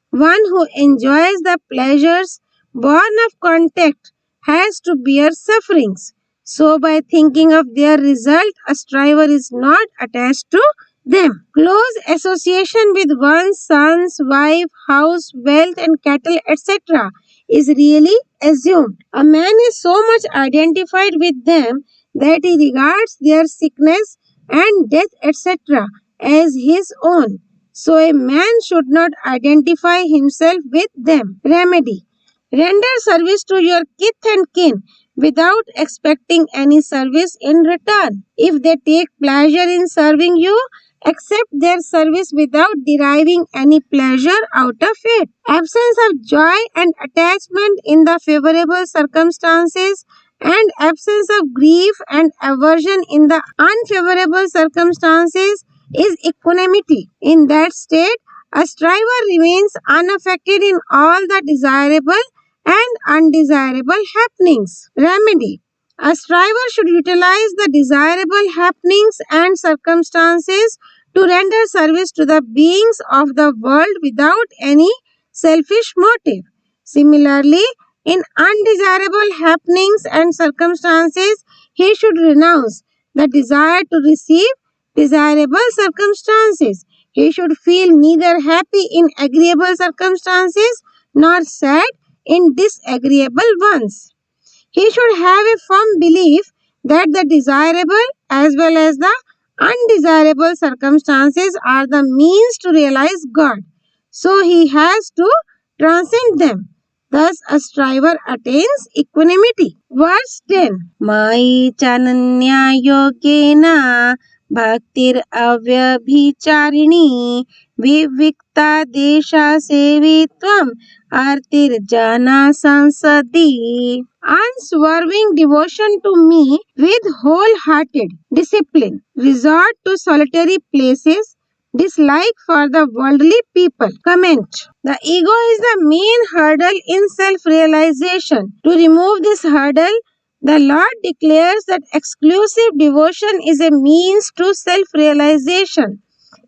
One who enjoys the pleasures born of contact has to bear sufferings. So, by thinking of their result, a striver is not attached to them. Close association with one's sons, wife, house, wealth, and cattle, etc. is really assumed. A man is so much identified with them that he regards their sickness and death, etc., as his own. So, a man should not identify himself with them. Remedy. Render service to your kith and kin without expecting any service in return. If they take pleasure in serving you, accept their service without deriving any pleasure out of it. Absence of joy and attachment in the favorable circumstances and absence of grief and aversion in the unfavorable circumstances is equanimity. In that state, a striver remains unaffected in all the desirable and undesirable happenings. Remedy. A striver should utilize the desirable happenings and circumstances to render service to the beings of the world without any selfish motive. Similarly, in undesirable happenings and circumstances, he should renounce the desire to receive desirable circumstances. He should feel neither happy in agreeable circumstances nor sad in disagreeable ones. He should have a firm belief that the desirable as well as the undesirable circumstances are the means to realize God. So he has to transcend them. Thus, a striver attains equanimity. Verse 10. Mai chananya yogena bhaktir avyabhicharini vivikta desha sevitvam artir jana sansadi. Unswerving devotion to me with wholehearted discipline. Resort to solitary places. Dislike for the worldly people. Comment. The ego is the main hurdle in self-realization. To remove this hurdle, the Lord declares that exclusive devotion is a means to self-realization.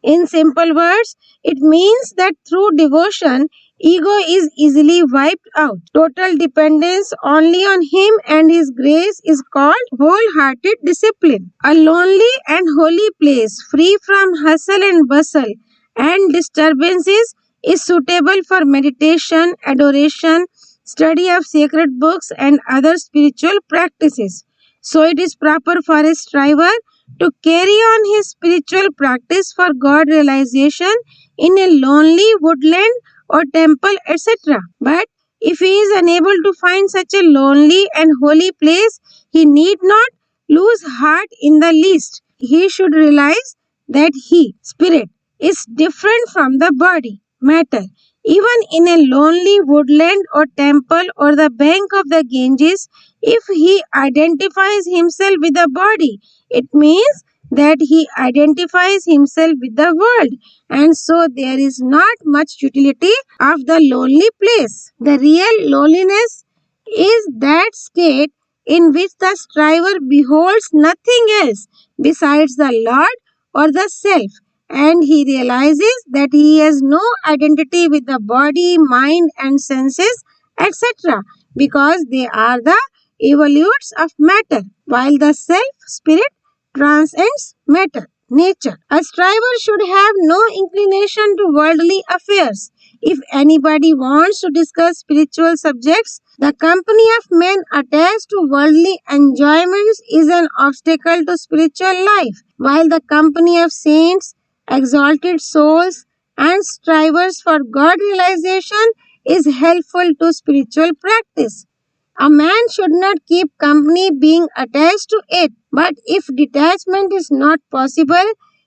In simple words, it means that through devotion, ego is easily wiped out. Total dependence only on Him and His grace is called wholehearted discipline. A lonely and holy place, free from hustle and bustle and disturbances, is suitable for meditation, adoration, study of sacred books, and other spiritual practices. So, it is proper for a striver to carry on his spiritual practice for God realization in a lonely woodland or temple, etc. But if he is unable to find such a lonely and holy place, he need not lose heart in the least. He should realize that he, spirit, is different from the body, matter. Even in a lonely woodland or temple or the bank of the Ganges, if he identifies himself with the body, it means that he identifies himself with the world, and so there is not much utility of the lonely place. The real loneliness is that state in which the striver beholds nothing else besides the Lord or the self, and he realizes that he has no identity with the body, mind, and senses, etc., because they are the evolutes of matter, while the self, spirit, transcends matter, nature. A striver should have no inclination to worldly affairs. If anybody wants to discuss spiritual subjects, the company of men attached to worldly enjoyments is an obstacle to spiritual life, while the company of saints, exalted souls, and strivers for God realization is helpful to spiritual practice. A man should not keep company being attached to it, but if detachment is not possible,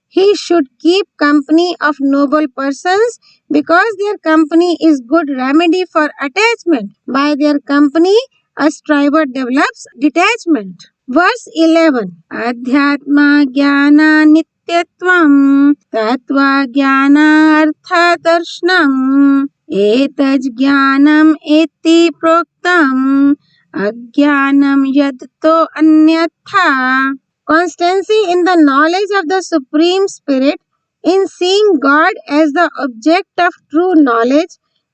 he should keep company of noble persons because their company is good remedy for attachment. By their company, a striver develops detachment. Verse 11. Adhyatma jnana nityatvam tattva jnana artha darshanam etaj jnanam eti proktam Ajnanam yadto anyatha. Constancy in the knowledge of the Supreme Spirit, in seeing God as the object of true knowledge,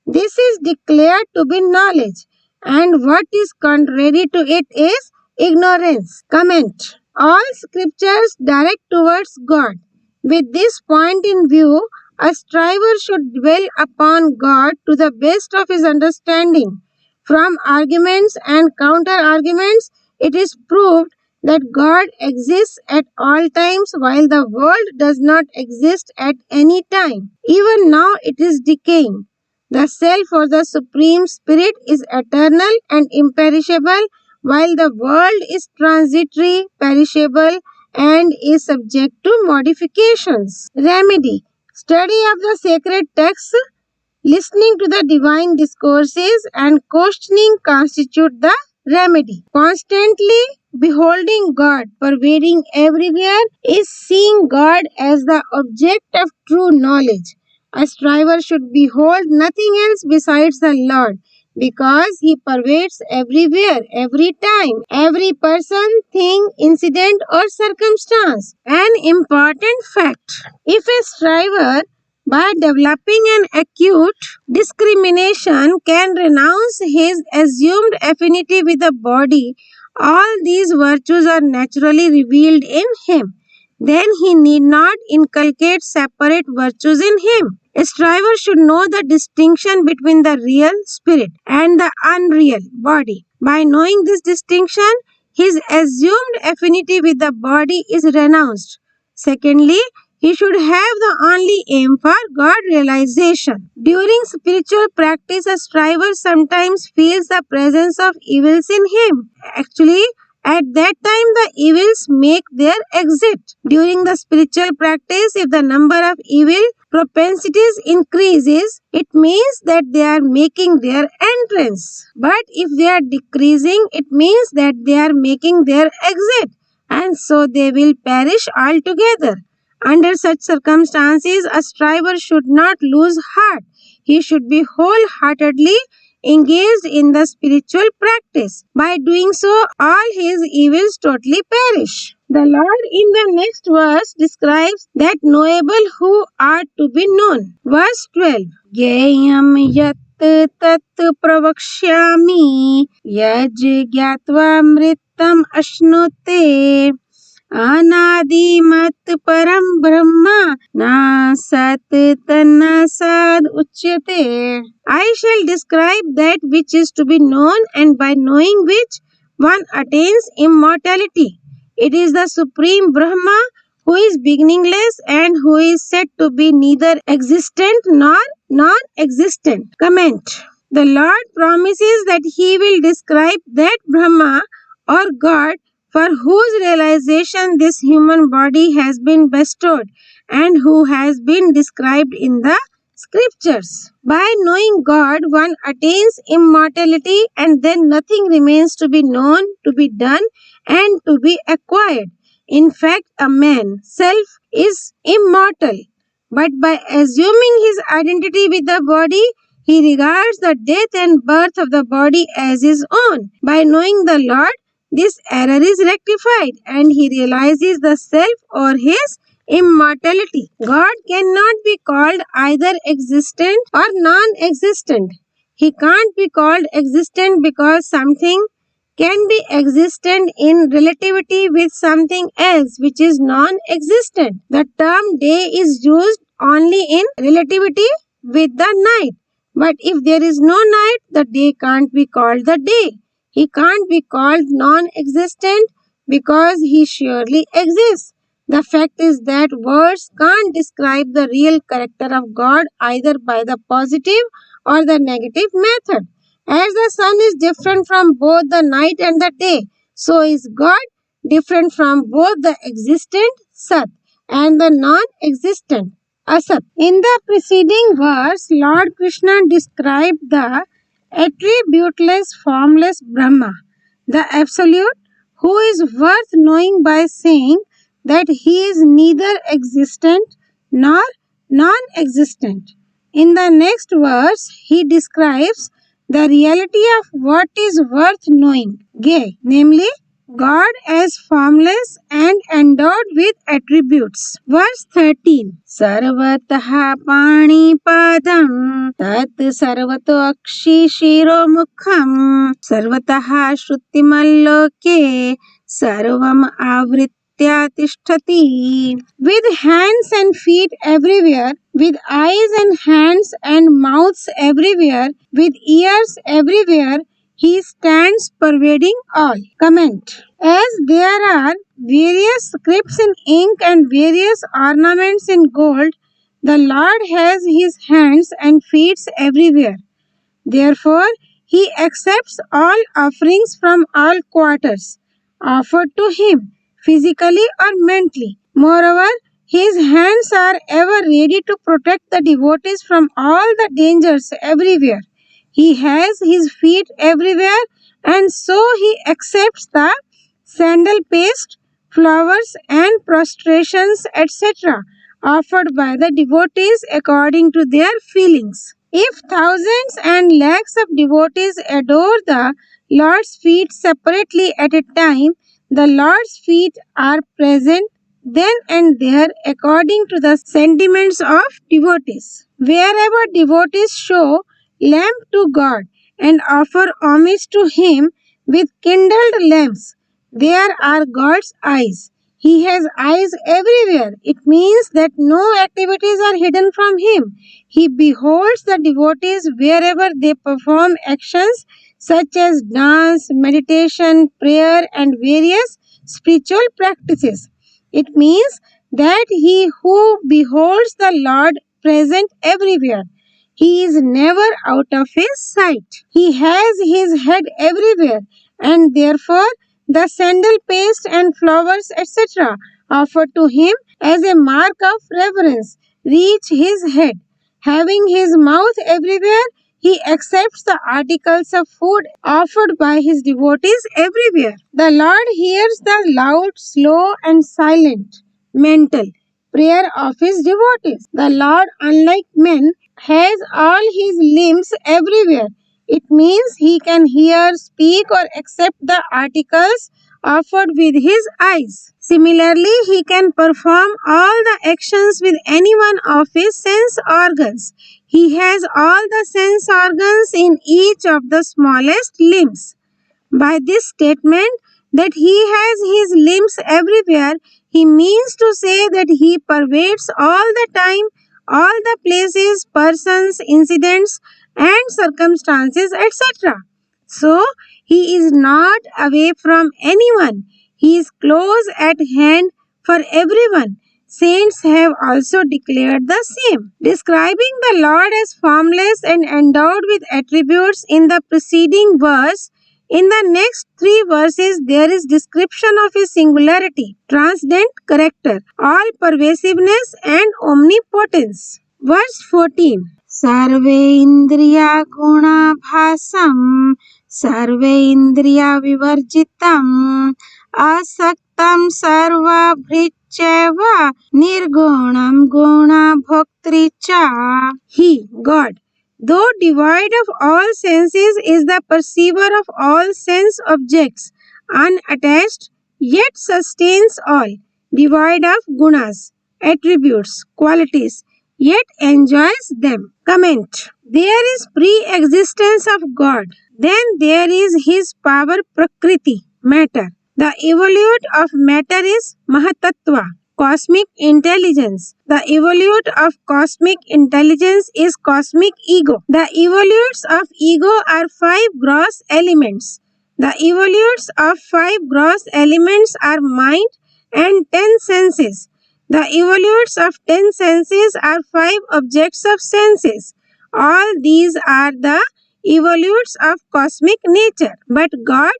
this is declared to be knowledge, and what is contrary to it is ignorance. Comment. All scriptures direct towards God. With this point in view, a striver should dwell upon God to the best of his understanding. From arguments and counter arguments, it is proved that God exists at all times while the world does not exist at any time. Even now it is decaying. The self or the Supreme Spirit is eternal and imperishable while the world is transitory, perishable, and is subject to modifications. Remedy. Study of the sacred texts, listening to the divine discourses, and questioning constitute the remedy. Constantly beholding God, pervading everywhere, is seeing God as the object of true knowledge. A striver should behold nothing else besides the Lord, because He pervades everywhere, every time, every person, thing, incident, or circumstance. An important fact. If a striver by developing an acute discrimination can renounce his assumed affinity with the body, all these virtues are naturally revealed in him. Then he need not inculcate separate virtues in him. A striver should know the distinction between the real spirit and the unreal body. By knowing this distinction, his assumed affinity with the body is renounced. Secondly, He should have the only aim for God realization. During spiritual practice, a striver sometimes feels the presence of evils in him. Actually, at that time, the evils make their exit. During the spiritual practice, if the number of evil propensities increases, it means that they are making their entrance. But if they are decreasing, it means that they are making their exit, and so they will perish altogether. Under such circumstances, a striver should not lose heart. He should be wholeheartedly engaged in the spiritual practice. By doing so, all his evils totally perish. The Lord in the next verse describes that knowable who are to be known. Verse 12. Gyayam yat tat pravakshyami yaj gyatva mritam ashnote अनादिमत परम ब्रह्मा ना सत तना sad uchyate. I shall describe that which is to be known, and by knowing which one attains immortality. It is the Supreme Brahma who is beginningless and who is said to be neither existent nor non-existent. Comment. The Lord promises that He will describe that Brahma or God for whose realization this human body has been bestowed and who has been described in the scriptures. By knowing God, one attains immortality, and then nothing remains to be known, to be done, and to be acquired. In fact, a man self is immortal, but by assuming his identity with the body, he regards the death and birth of the body as his own. By knowing the Lord, this error is rectified, and he realizes the self or his immortality. God cannot be called either existent or non-existent. He can't be called existent because something can be existent in relativity with something else which is non-existent. The term day is used only in relativity with the night. But if there is no night, the day can't be called the day. He can't be called non-existent because he surely exists. The fact is that words can't describe the real character of God either by the positive or the negative method. As the sun is different from both the night and the day, so is God different from both the existent Sat and the non-existent Asat. In the preceding verse, Lord Krishna described the attributeless, formless Brahma, the Absolute, who is worth knowing by saying that he is neither existent nor non-existent. In the next verse, he describes the reality of what is worth knowing, Gay, namely God as formless and endowed with attributes. Verse 13. Sarvataha pani padam tat sarvato akshi shiro mukham sarvataha shrutimaloke sarvam avritya tishtati. With hands and feet everywhere, with eyes and hands and mouths everywhere, with ears everywhere, he stands pervading all. Comment. As there are various scripts in ink and various ornaments in gold, the Lord has his hands and feet everywhere. Therefore, he accepts all offerings from all quarters, offered to him, physically or mentally. Moreover, his hands are ever ready to protect the devotees from all the dangers everywhere. He has his feet everywhere, and so he accepts the sandal paste, flowers, and prostrations, etc., offered by the devotees according to their feelings. If thousands and lakhs of devotees adore the Lord's feet separately at a time, the Lord's feet are present then and there according to the sentiments of devotees. Wherever devotees show lamp to God and offer homage to Him with kindled lamps, there are God's eyes. He has eyes everywhere. It means that no activities are hidden from Him. He beholds the devotees wherever they perform actions such as dance, meditation, prayer, and various spiritual practices. It means that he who beholds the Lord present everywhere. He is never out of his sight. He has his head everywhere, and therefore the sandal paste and flowers, etc., offered to him as a mark of reverence reach his head. Having his mouth everywhere, he accepts the articles of food offered by his devotees everywhere. The Lord hears the loud, slow, and silent mental prayer of his devotees. The Lord, unlike men, has all his limbs everywhere. It means he can hear, speak, or accept the articles offered with his eyes. Similarly, he can perform all the actions with any one of his sense organs. He has all the sense organs in each of the smallest limbs. By this statement that he has his limbs everywhere, he means to say that he pervades all the time, all the places, persons, incidents, and circumstances, etc. So, he is not away from anyone. He is close at hand for everyone. Saints have also declared the same. Describing the Lord as formless and endowed with attributes in the preceding verse, in the next three verses, there is description of his singularity, transcendent character, all pervasiveness, and omnipotence. Verse 14. Sarve indriya guna bhasam, sarve indriya vivarjitam, asaktam sarva bhricheva, nirgunam guna bhaktricha. He, God, though devoid of all senses, is the perceiver of all sense objects, unattached, yet sustains all, devoid of gunas, attributes, qualities, yet enjoys them. Comment. There is pre-existence of God. Then there is his power prakriti, matter. The evolute of matter is mahatattva, cosmic intelligence. The evolute of cosmic intelligence is cosmic ego. The evolutes of ego are five gross elements. The evolutes of five gross elements are mind and 10 senses. The evolutes of 10 senses are five objects of senses. All these are the evolutes of cosmic nature. But God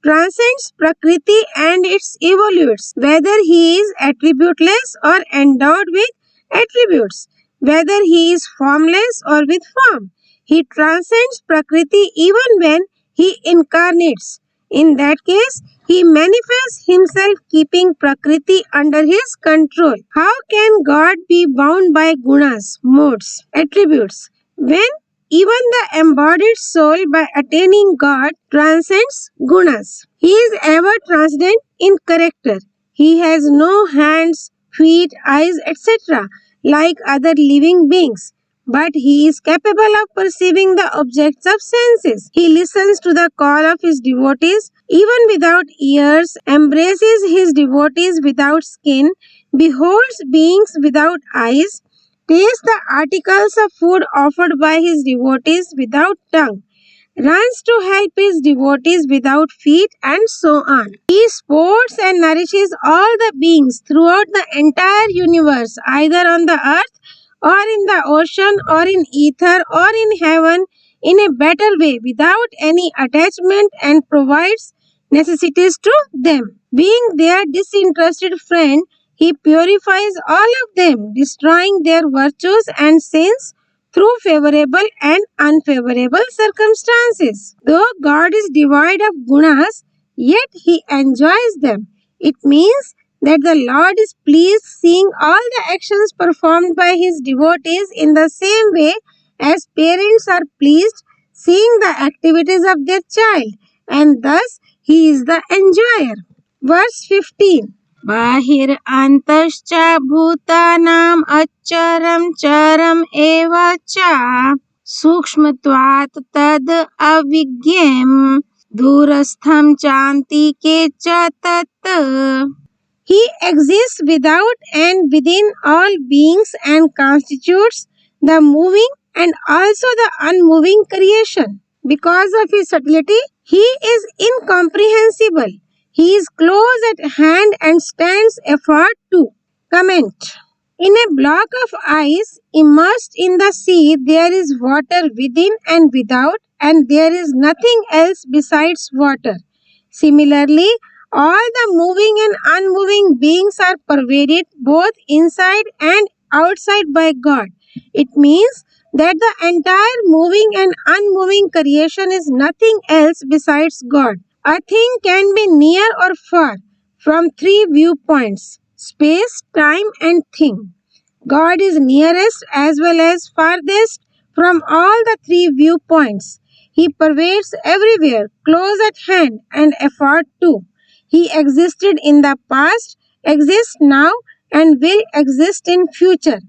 transcends Prakriti and its evolutes, whether he is attributeless or endowed with attributes, whether he is formless or with form. He transcends Prakriti even when he incarnates. In that case, he manifests himself keeping Prakriti under his control. How can God be bound by gunas, modes, attributes, when even the embodied soul, by attaining God, transcends gunas? He is ever transcendent in character. He has no hands, feet, eyes, etc., like other living beings. But he is capable of perceiving the objects of senses. He listens to the call of his devotees even without ears, embraces his devotees without skin, beholds beings without eyes, tastes the articles of food offered by his devotees without tongue, runs to help his devotees without feet, and so on. He supports and nourishes all the beings throughout the entire universe, either on the earth or in the ocean or in ether or in heaven, in a better way without any attachment, and provides necessities to them. Being their disinterested friend, he purifies all of them, destroying their virtues and sins through favorable and unfavorable circumstances. Though God is devoid of gunas, yet he enjoys them. It means that the Lord is pleased seeing all the actions performed by his devotees in the same way as parents are pleased seeing the activities of their child, and thus he is the enjoyer. Verse 15. Bahir antascha bhutanam acharam charam eva cha sukshmatvat tad avigyam durastham chanti ke cha tat. He exists without and within all beings and constitutes the moving and also the unmoving creation. Because of his subtlety, he is incomprehensible. He is close at hand and stands afar too. Comment. In a block of ice immersed in the sea, there is water within and without, and there is nothing else besides water. Similarly, all the moving and unmoving beings are pervaded both inside and outside by God. It means that the entire moving and unmoving creation is nothing else besides God. A thing can be near or far from three viewpoints: space, time, and thing. God is nearest as well as farthest from all the three viewpoints. He pervades everywhere, close at hand, and afar too. He existed in the past, exists now, and will exist in future.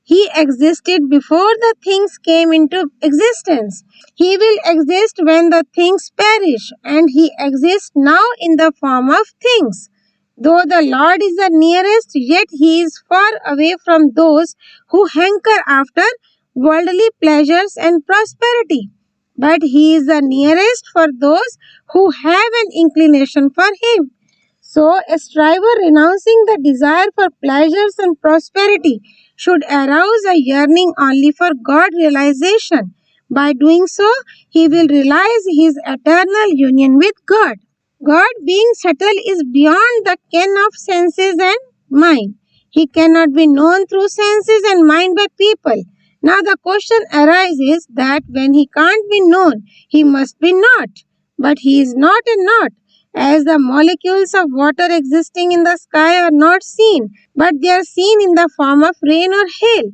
He existed before the things came into existence. He will exist when the things perish, and he exists now in the form of things. Though the Lord is the nearest, yet he is far away from those who hanker after worldly pleasures and prosperity. But he is the nearest for those who have an inclination for him. So, a striver renouncing the desire for pleasures and prosperity should arouse a yearning only for God realization. By doing so, he will realize his eternal union with God. God, being subtle, is beyond the ken of senses and mind. He cannot be known through senses and mind by people. Now the question arises that when he can't be known, he must be not. But he is not a not, as the molecules of water existing in the sky are not seen, but they are seen in the form of rain or hail.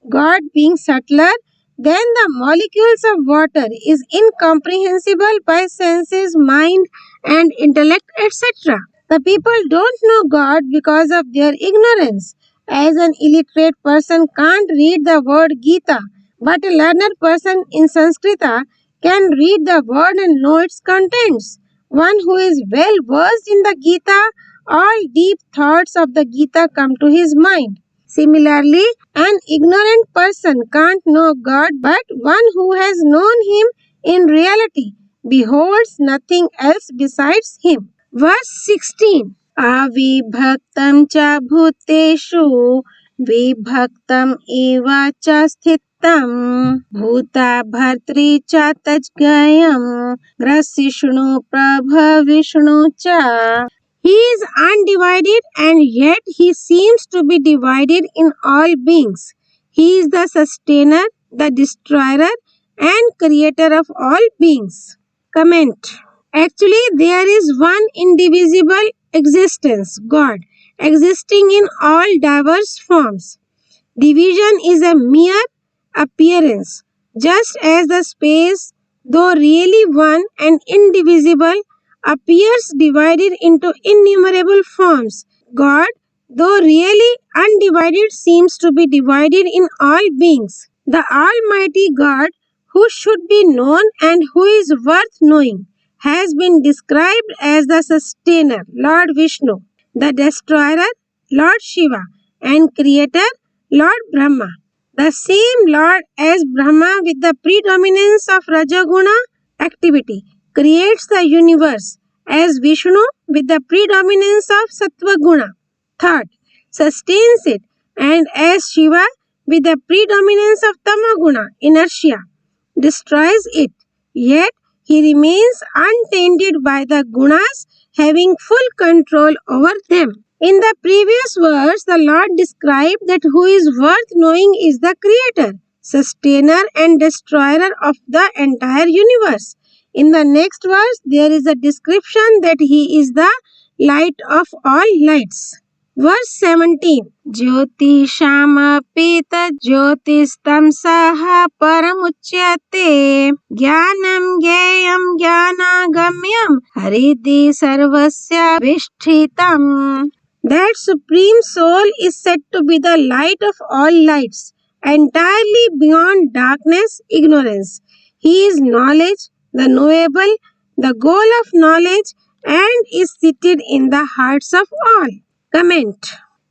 God, being subtler than the molecules of water, is incomprehensible by senses, mind, and intellect, etc. The people don't know God because of their ignorance. As an illiterate person can't read the word Gita, but a learned person in Sanskrita can read the word and know its contents. One who is well versed in the Gita, all deep thoughts of the Gita come to his mind. Similarly, an ignorant person can't know God, but one who has known him in reality beholds nothing else besides him. Verse 16. Avibhaktam cha bhuteshu vibhaktam eva cha sthitam bhuta bhartri cha tajgayam rasishnu prabha vishnu cha. He is undivided and yet he seems to be divided in all beings. He is the sustainer, the destroyer, and creator of all beings. Comment. Actually, there is one indivisible existence, God, existing in all diverse forms. Division is a mere appearance, just as the space, though really one and indivisible, appears divided into innumerable forms. God, though really undivided, seems to be divided in all beings. The Almighty God, who should be known and who is worth knowing, has been described as the sustainer, Lord Vishnu, the destroyer, Lord Shiva, and creator, Lord Brahma. The same Lord as Brahma with the predominance of Rajaguna activity creates the universe as Vishnu with the predominance of Sattva-guna thought sustains it, and as Shiva with the predominance of Tamaguna inertia destroys it. Yet he remains untainted by the gunas, having full control over them. In the previous verse, the Lord described that who is worth knowing is the creator, sustainer, and destroyer of the entire universe. In the next verse, there is a description that he is the light of all lights. Verse 17. Jyoti Shama Pita Jyotistam Saha Paramuchyate Jnanam Gyayam Jnanagamyam Haridi Sarvasya Vishtritam. That Supreme Soul is said to be the light of all lights, entirely beyond darkness, ignorance. He is knowledge, the knowable, the goal of knowledge, and is seated in the hearts of all. Comment.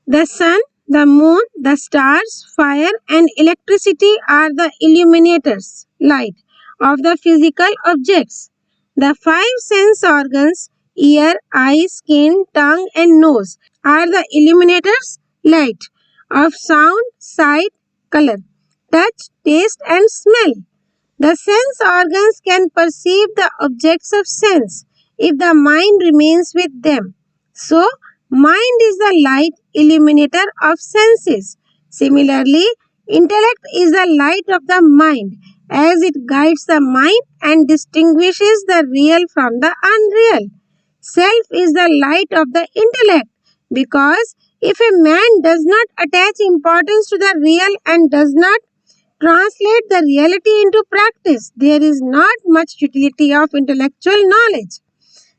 The sun, the moon, the stars, fire, and electricity are the illuminators, light, of the physical objects. The five sense organs, ear, eye, skin, tongue, and nose, are the illuminators, light, of sound, sight, color, touch, taste and smell. The sense organs can perceive the objects of sense if the mind remains with them. So, mind is the light illuminator of senses. Similarly, intellect is the light of the mind as it guides the mind and distinguishes the real from the unreal. Self is the light of the intellect because if a man does not attach importance to the real and does not translate the reality into practice, there is not much utility of intellectual knowledge.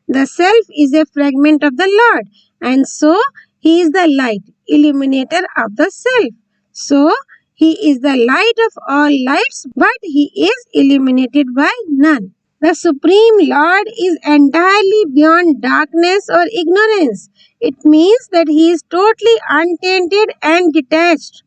The self is a fragment of the Lord, and so he is the light, illuminator of the self. So he is the light of all lights, but he is illuminated by none. The Supreme Lord is entirely beyond darkness or ignorance. It means that he is totally untainted and detached.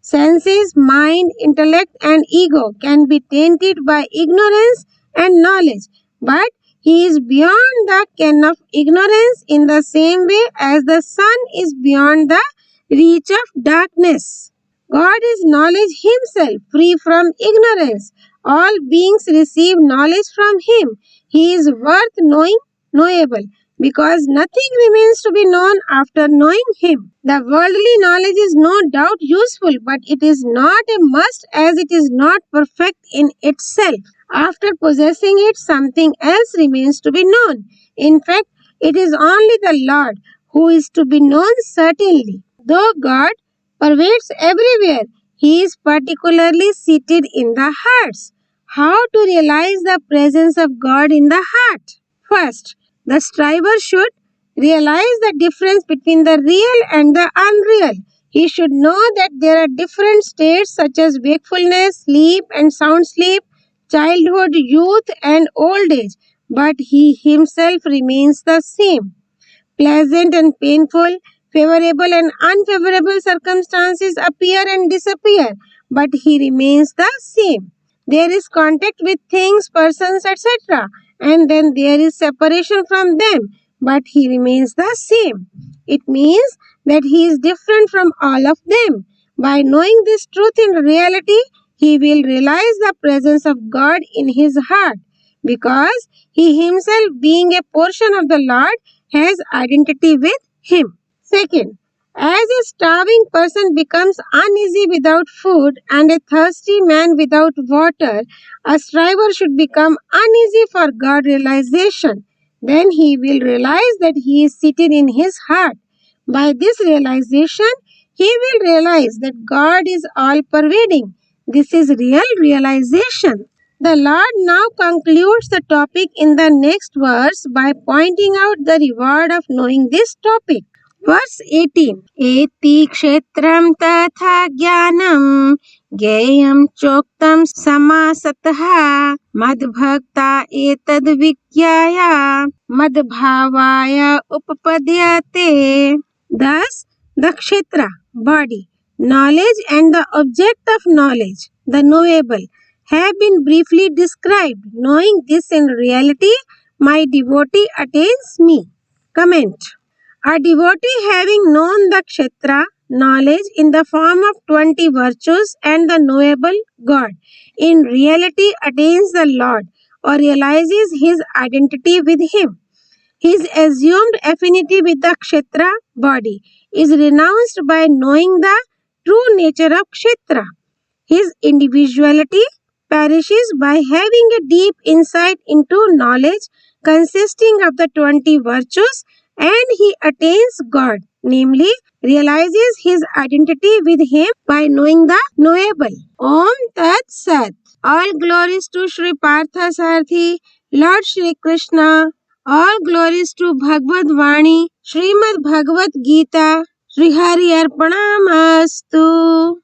Senses, mind, intellect, and ego can be tainted by ignorance and knowledge, but he is beyond the ken of ignorance in the same way as the sun is beyond the reach of darkness. God is knowledge himself, free from ignorance. All beings receive knowledge from him. He is worth knowing, knowable, because nothing remains to be known after knowing him. The worldly knowledge is no doubt useful, but it is not a must as it is not perfect in itself. After possessing it, something else remains to be known. In fact, it is only the Lord who is to be known certainly. Though God pervades everywhere, he is particularly seated in the hearts. How to realize the presence of God in the heart? First, the striver should realize the difference between the real and the unreal. He should know that there are different states such as wakefulness, sleep and sound sleep, childhood, youth and old age, but he himself remains the same. Pleasant and painful, favorable and unfavorable circumstances appear and disappear, but he remains the same. There is contact with things, persons, etc., and then there is separation from them, but he remains the same. It means that he is different from all of them. By knowing this truth in reality, he will realize the presence of God in his heart, because he himself, being a portion of the Lord, has identity with him. Second, as a starving person becomes uneasy without food and a thirsty man without water, a striver should become uneasy for God realization. Then he will realize that he is seated in his heart. By this realization, he will realize that God is all pervading. This is real realization. The Lord now concludes the topic in the next verse by pointing out the reward of knowing this topic. Verse 18. Eti kshetram tatha jnanam gyayam choktam samasatah madbhakta etad vikyaya madbhavaya upapadyate. Thus, the kshetra, body, knowledge and the object of knowledge, the knowable, have been briefly described. Knowing this in reality, my devotee attains me. Comment. A devotee having known the kshetra, knowledge in the form of 20 virtues and the knowable God, in reality attains the Lord or realizes his identity with him. His assumed affinity with the kshetra body is renounced by knowing the true nature of kshetra. His individuality perishes by having a deep insight into knowledge consisting of the 20 virtues, and he attains God, namely realizes his identity with him by knowing the knowable. Om Tat Sat. All glories to Sri Partha Sarthi, Lord Shri Krishna. All glories to Bhagavad Vani, Srimad Bhagavad Geeta. Sri Hari Arpanamastu.